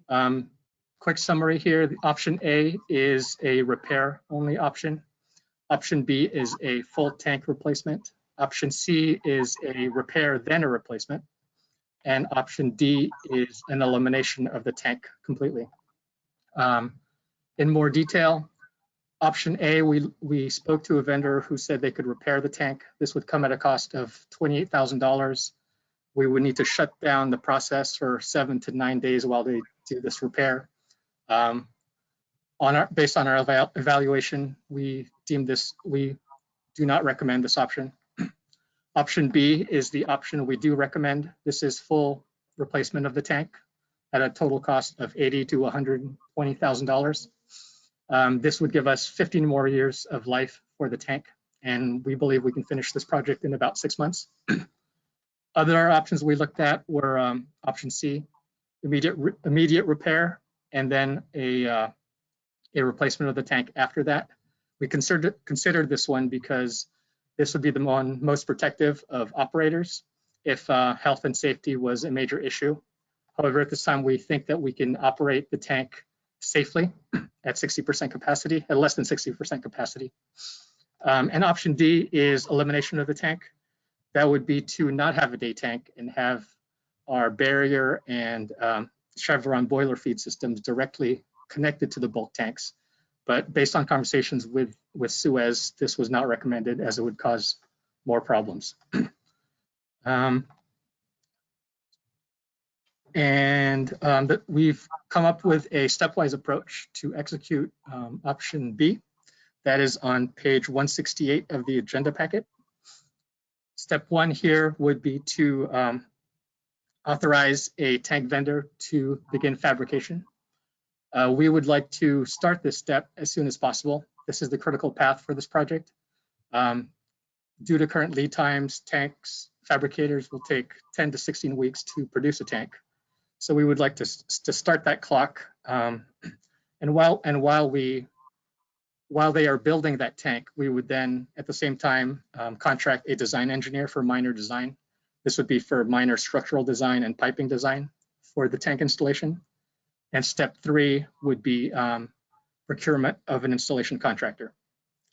Quick summary here, option A is a repair-only option. Option B is a full tank replacement. Option C is a repair, then a replacement. And option D is an elimination of the tank completely. In more detail, option A, we spoke to a vendor who said they could repair the tank. This would come at a cost of $28,000. We would need to shut down the process for 7 to 9 days while they do this repair. Based on our evaluation, we do not recommend this option. Option B is the option we do recommend. This is full replacement of the tank at a total cost of $80,000 to $120,000. This would give us 15 more years of life for the tank, and we believe we can finish this project in about 6 months. Other options we looked at were option C, immediate repair, and then a replacement of the tank after that. We considered this one because this would be the one most protective of operators if health and safety was a major issue. However, at this time, we think that we can operate the tank safely at 60% capacity, at less than 60% capacity. And option D is elimination of the tank. That would be to not have a day tank and have our barrier and Chevron boiler feed systems directly connected to the bulk tanks. But based on conversations with Suez, this was not recommended as it would cause more problems. We've come up with a stepwise approach to execute option B. That is on page 168 of the agenda packet. Step 1 here would be to authorize a tank vendor to begin fabrication. We would like to start this step as soon as possible. This is the critical path for this project. Due to current lead times, tanks fabricators will take 10 to 16 weeks to produce a tank. So we would like to start that clock. And while we while they are building that tank, we would then at the same time contract a design engineer for minor design. This would be for minor structural design and piping design for the tank installation. And step 3 would be procurement of an installation contractor.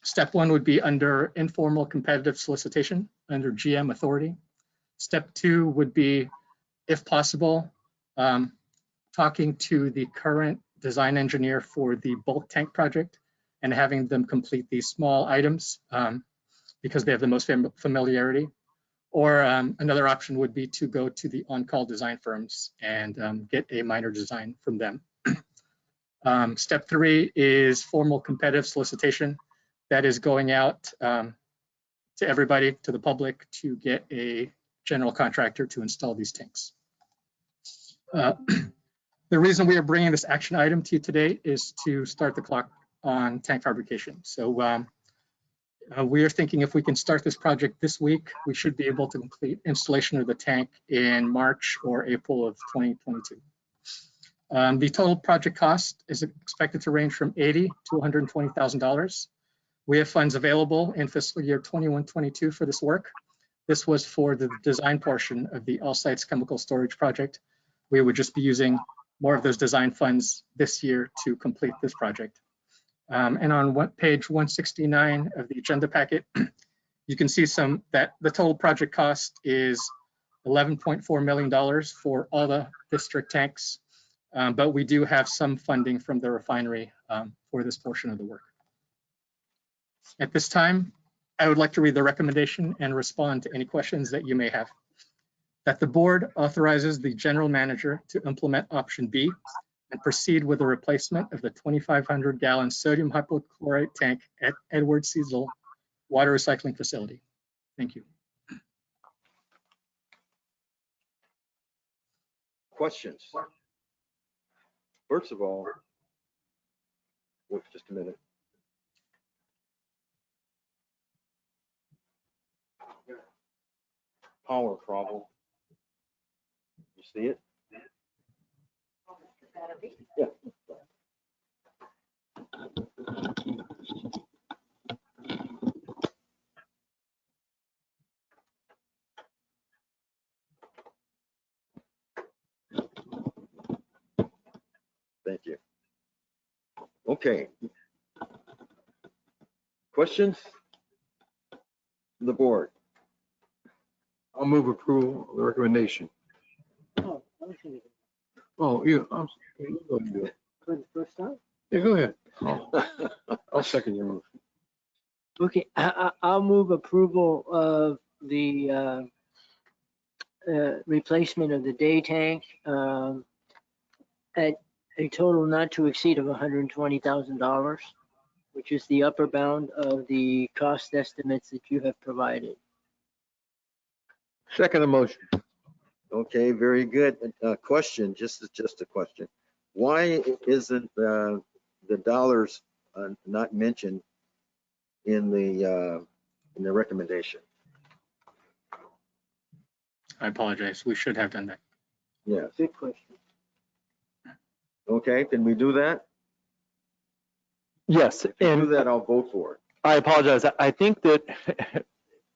Step 1 would be under informal competitive solicitation under GM authority. Step 2 would be, if possible, talking to the current design engineer for the bulk tank project and having them complete these small items because they have the most familiarity. Or another option would be to go to the on-call design firms and get a minor design from them. Step 3 is formal competitive solicitation. That is going out to everybody, to the public, to get a general contractor to install these tanks. The reason we are bringing this action item to you today is to start the clock on tank fabrication. So we are thinking if we can start this project this week, we should be able to complete installation of the tank in March or April of 2022. The total project cost is expected to range from $80,000 to $120,000. We have funds available in fiscal year 21-22 for this work. This was for the design portion of the all sites chemical storage project. We would just be using more of those design funds this year to complete this project. And on page 169 of the agenda packet, you can see that the total project cost is $11.4 million for all the district tanks, but we do have some funding from the refinery for this portion of the work. At this time, I would like to read the recommendation and respond to any questions that you may have. That the board authorizes the general manager to implement option B and proceed with the replacement of the 2,500-gallon sodium hypochlorite tank at Edward Cecil Water Recycling Facility. Thank you. Questions? First of all, wait just a minute. Power problem. You see it? Yeah. Thank you. Okay. Questions? The board. I'll move approval of the recommendation. Oh, okay. Oh, you, you go ahead and do it. For the first time? Yeah, go ahead. I'll second your motion. Okay, I'll move approval of the replacement of the day tank at a total not to exceed of $120,000, which is the upper bound of the cost estimates that you have provided. Second motion. Okay, very good. Question, just a question. Why isn't the dollars not mentioned in the recommendation? I apologize. We should have done that. Yes. Good question. Okay, can we do that? Yes, If you do and that, I'll vote for it. I apologize. I think that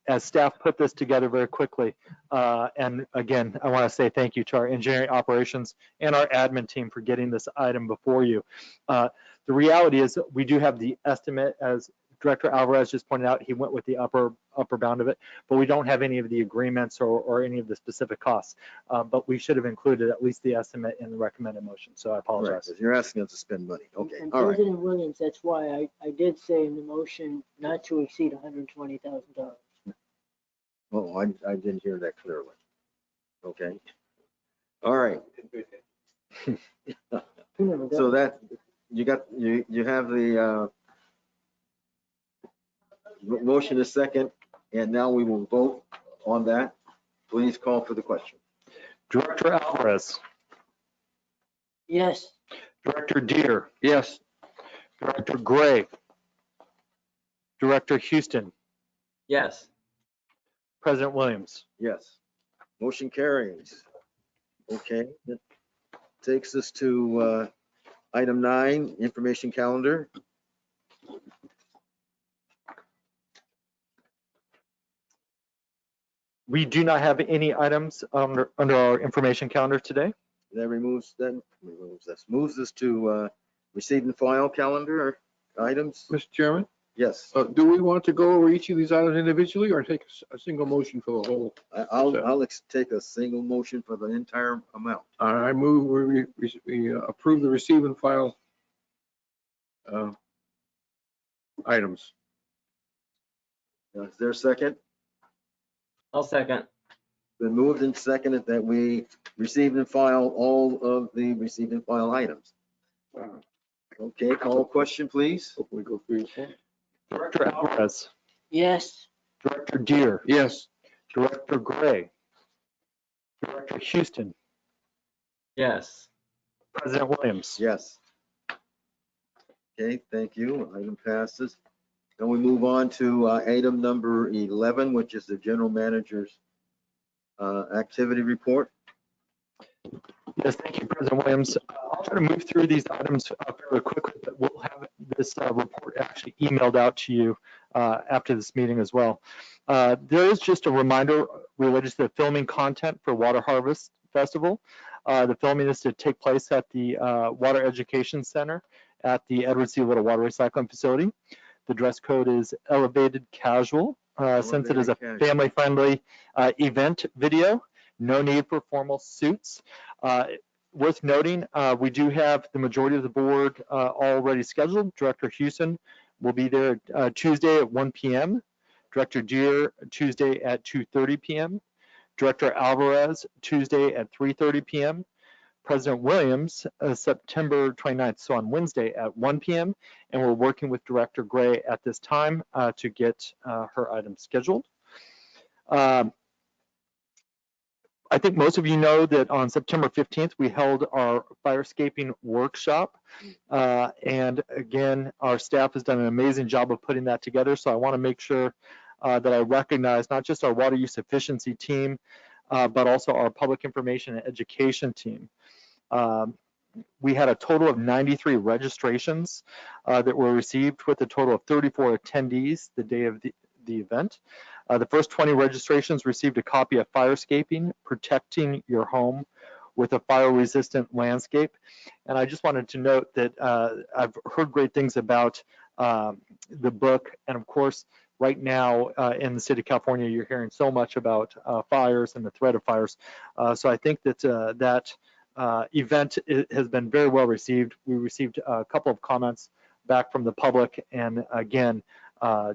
as staff put this together very quickly, and again, I want to say thank you to our engineering operations and our admin team for getting this item before you. The reality is we do have the estimate, as Director Alvarez just pointed out. He went with the upper bound of it, but we don't have any of the agreements or any of the specific costs. But we should have included at least the estimate in the recommended motion. So I apologize. Right, 'cause you're asking us to spend money. Okay, And all right. President Williams, that's why I did say in the motion not to exceed $120,000. Oh, I didn't hear that clearly. Okay. All right. So that you have the motion is second, and now we will vote on that. Please call for the question. Director Alvarez. Yes. Director Deere. Yes. Director Gray. Director Houston. Yes. President Williams. Yes. Motion carries. Okay. That takes us to item 9, information calendar. We do not have any items under our information calendar today. That moves us to receive and file calendar items. Mr. Chairman, Yes, do we want to go over each of these items individually or take a single motion for the whole? I'll take a single motion for the entire amount. I move we approve the receive and file items. Is there a second? I'll second. Been moved and seconded that we receive and file all of the receive and file items. Okay, call question, please. Hopefully go through this one. Director Alvarez, Yes. Director Deere, Yes. Director Gray, Director Houston, Yes. President Williams. Yes. Okay, thank you. Item passes. Then we move on to item number 11, which is the general manager's activity report. Yes, thank you, President Williams. I'll try to move through these items fairly quickly, but we'll have this report actually emailed out to you after this meeting as well. There is just a reminder related to the filming content for Water Harvest Festival. The filming is to take place at the Water Education Center at the Edward C. Little Water Recycling Facility. The dress code is elevated casual, since it is a family-friendly event video. No need for formal suits. Worth noting, we do have the majority of the board already scheduled. Director Houston will be there Tuesday at 1 p.m. Director Deere Tuesday at 2:30 p.m. Director Alvarez Tuesday at 3:30 p.m. President Williams September 29th, so on Wednesday at 1 p.m. And we're working with Director Gray at this time to get her items scheduled. I think most of you know that on September 15th, we held our firescaping workshop. And again, our staff has done an amazing job of putting that together. So I want to make sure that I recognize not just our water use efficiency team, but also our public information and education team. We had a total of 93 registrations that were received with a total of 34 attendees the day of the event. The first 20 registrations received a copy of Firescaping, Protecting Your Home with a Fire-Resistant Landscape. And I just wanted to note that I've heard great things about the book. And of course, right now in the state of California, you're hearing so much about fires and the threat of fires. So I think that that event has been very well received. We received a couple of comments back from the public. And again,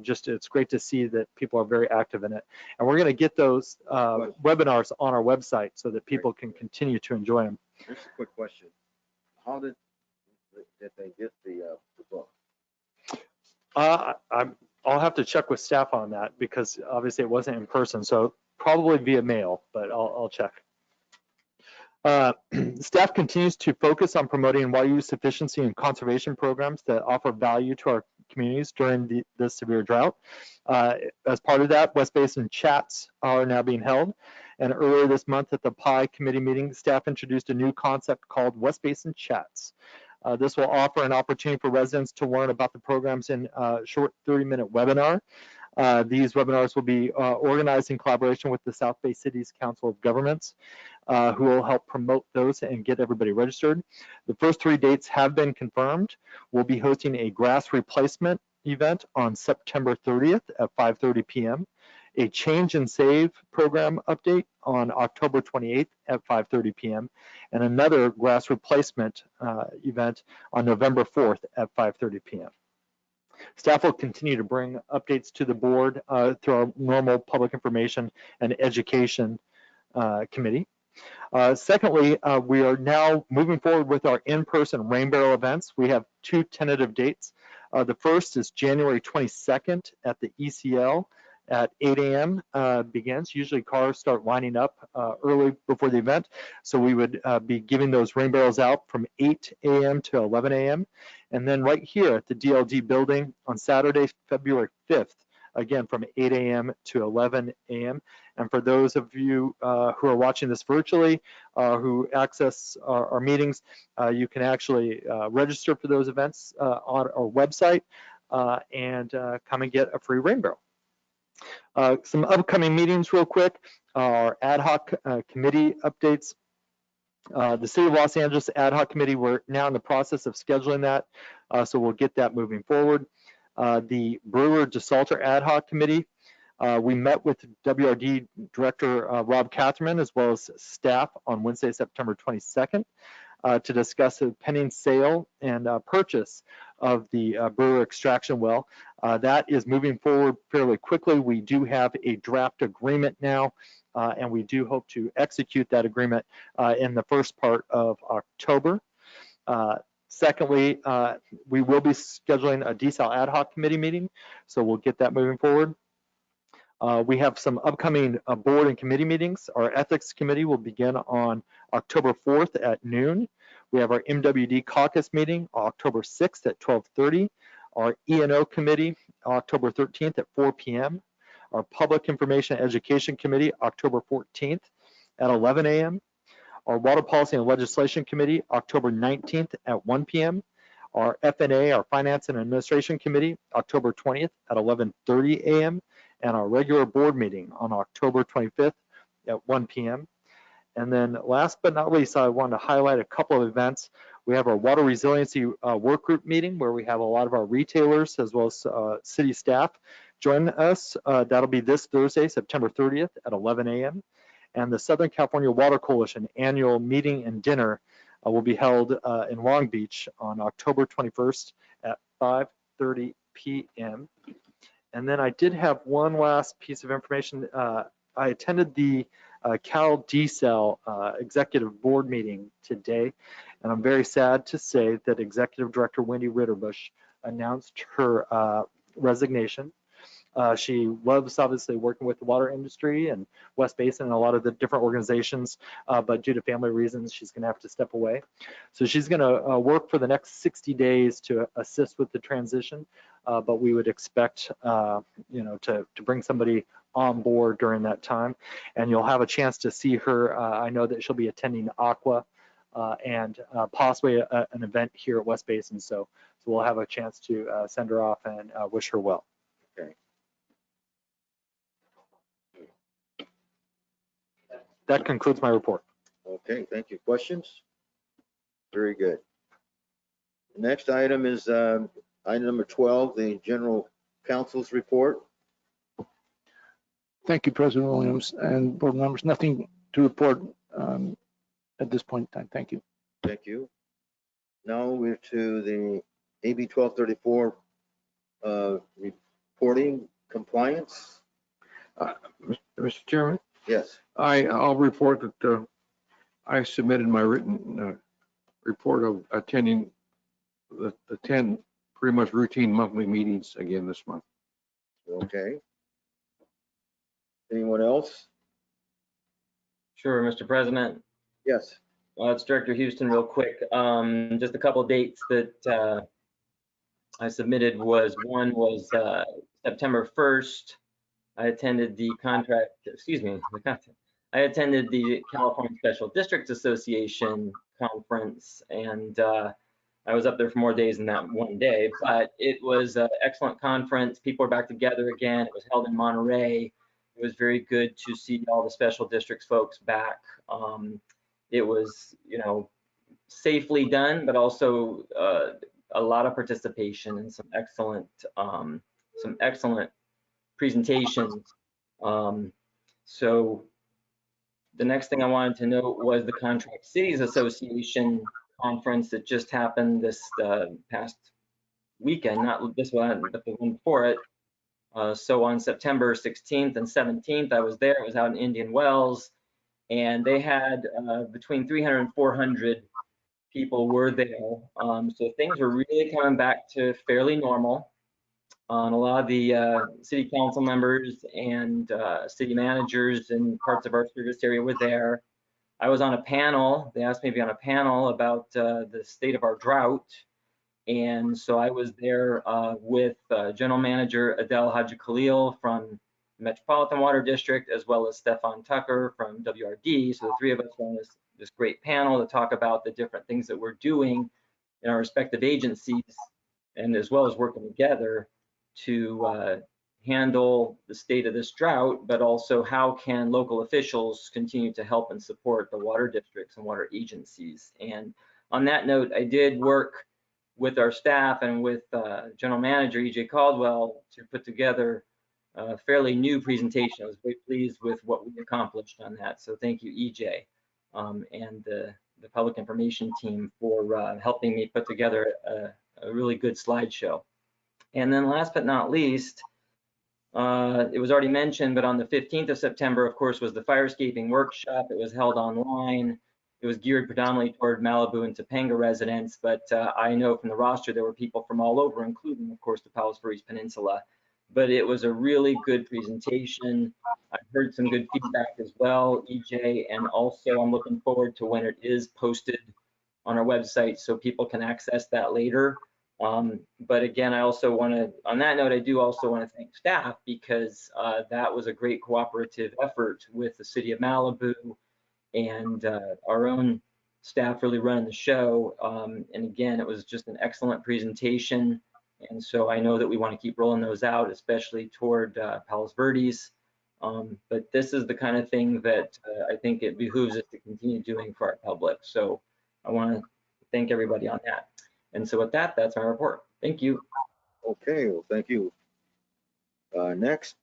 just it's great to see that people are very active in it. And we're going to get those webinars on our website so that people can continue to enjoy them. Here's a quick question. How did they get the book? I'll have to check with staff on that because obviously it wasn't in person. So probably via mail, but I'll check. Staff continues to focus on promoting water use efficiency and conservation programs that offer value to our communities during the severe drought. As part of that, West Basin chats are now being held. And earlier this month at the PI committee meeting, staff introduced a new concept called West Basin Chats. This will offer an opportunity for residents to learn about the programs in a short 30-minute webinar. These webinars will be organized in collaboration with the South Bay Cities Council of Governments, who will help promote those and get everybody registered. The first 3 dates have been confirmed. We'll be hosting a grass replacement event on September 30th at 5:30 p.m., a change and save program update on October 28th at 5:30 p.m., and another grass replacement event on November 4th at 5:30 p.m. Staff will continue to bring updates to the board through our normal public information and education committee. Secondly, we are now moving forward with our in-person rain barrel events. We have 2 tentative dates. The first is January 22nd at the ECL at 8 a.m. Begins. Usually cars start lining up early before the event. So we would be giving those rain barrels out from 8 a.m. to 11 a.m. And then right here at the DLD building on Saturday, February 5th, again from 8 a.m. to 11 a.m. And for those of you who are watching this virtually, who access our meetings, you can actually register for those events on our website and come and get a free rain barrel. Some upcoming meetings real quick. our ad hoc committee updates. The City of Los Angeles Ad Hoc Committee, we're now in the process of scheduling that, so we'll get that moving forward. The Brewer DeSalter Ad Hoc Committee, we met with WRD Director Rob Catherman as well as staff on Wednesday, September 22nd to discuss a pending sale and purchase of the Brewer extraction well. That is moving forward fairly quickly. We do have a draft agreement now, and we do hope to execute that agreement in the first part of October. Secondly, we will be scheduling a desal ad hoc committee meeting, so we'll get that moving forward. We have some upcoming board and committee meetings. Our ethics committee will begin on October 4th at noon. We have our MWD caucus meeting October 6th at 12:30. Our E&O committee October 13th at 4 p.m. Our public information education committee October 14th at 11 a.m. Our water policy and legislation committee October 19th at 1 p.m. Our FNA, our finance and administration committee October 20th at 11:30 a.m. and our regular board meeting on October 25th at 1 p.m. And then last but not least, I want to highlight a couple of events. We have our water resiliency work group meeting where we have a lot of our retailers as well as city staff join us. That'll be this Thursday, September 30th at 11 a.m. And the Southern California Water Coalition annual meeting and dinner will be held in Long Beach on October 21st at 5:30 p.m. And then I did have one last piece of information. I attended the Cal DCEL executive board meeting today, and I'm very sad to say that Executive Director Wendy Ritterbush announced her resignation. She loves obviously working with the water industry and West Basin and a lot of the different organizations, but due to family reasons, she's going to have to step away. So she's going to work for the next 60 days to assist with the transition, but we would expect, to bring somebody on board during that time, and you'll have a chance to see her. I know that she'll be attending Aqua and possibly an event here at West Basin, so we'll have a chance to send her off and wish her well. Okay. That concludes my report. Okay, thank you. Questions? Very good. The next item is item number 12, the General Counsel's report. Thank you, President Williams and board members. Nothing to report at this point in time. Thank you. Thank you. Now we're to the AB 1234 reporting compliance. Mr. Chairman, Yes. I'll report that I submitted my written report of attending the 10 pretty much routine monthly meetings again this month. Okay. Anyone else? Sure, Mr. President. Yes. It's Director Houston real quick. Just a couple of dates that I submitted one was September 1st. I attended the I attended the California Special Districts Association conference, and I was up there for more days than that one day, but it was an excellent conference. People are back together again. It was held in Monterey. It was very good to see all the special districts folks back. It was, safely done, but also a lot of participation and some excellent presentations. So the next thing I wanted to note was the Contract Cities Association conference that just happened this past weekend, not this one, but the one before it. So on September 16th and 17th, I was there. It was out in Indian Wells, and they had between 300 and 400 people were there. So things were really coming back to fairly normal. A lot of the city council members and city managers in parts of our service area were there. I was on a panel. They asked me to be on a panel about the state of our drought. And so I was there with General Manager Adele Haji Khalil from the Metropolitan Water District, as well as Stefan Tucker from WRD. So the three of us were on this great panel to talk about the different things that we're doing in our respective agencies, and as well as working together to handle the state of this drought, but also how can local officials continue to help and support the water districts and water agencies. And on that note, I did work with our staff and with General Manager EJ Caldwell to put together a fairly new presentation. I was very pleased with what we accomplished on that. So thank you, EJ, and the public information team for helping me put together a really good slideshow. And then last but not least, it was already mentioned, but on the 15th of September, of course, was the firescaping workshop. It was held online. It was geared predominantly toward Malibu and Topanga residents, but I know from the roster there were people from all over, including, of course, the Palos Verdes Peninsula. But it was a really good presentation. I've heard some good feedback as well, EJ, and also I'm looking forward to when it is posted on our website so people can access that later. But again, I also want to, on that note, I do also want to thank staff because that was a great cooperative effort with the city of Malibu and our own staff really running the show. And again, it was just an excellent presentation. And so I know that we want to keep rolling those out, especially toward Palos Verdes. But this is the kind of thing that I think it behooves us to continue doing for our public. So I want to thank everybody on that. And so with that, that's my report. Thank you. Okay, well, thank you. Next.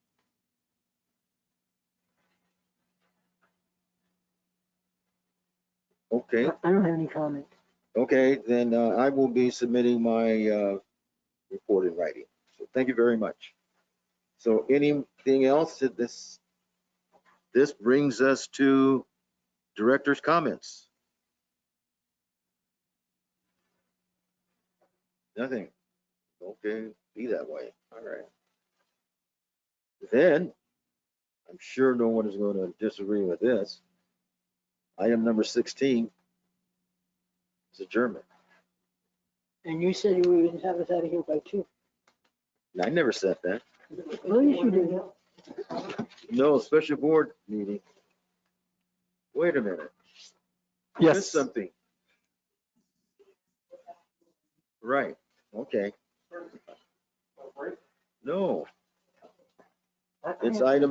Okay, I don't have any comment. okay, then I will be submitting my report in writing. So thank you very much. So anything else that this brings us to director's comments? Nothing. Okay, be that way. All right. Then, I'm sure no one is going to disagree with this. Item number 16 is adjournment. And you said you were going to have us out of here by 2. I never said that. Well, yes, you did. No, special board meeting. Wait a minute. Yes. Missed something. Right, okay. No. It's item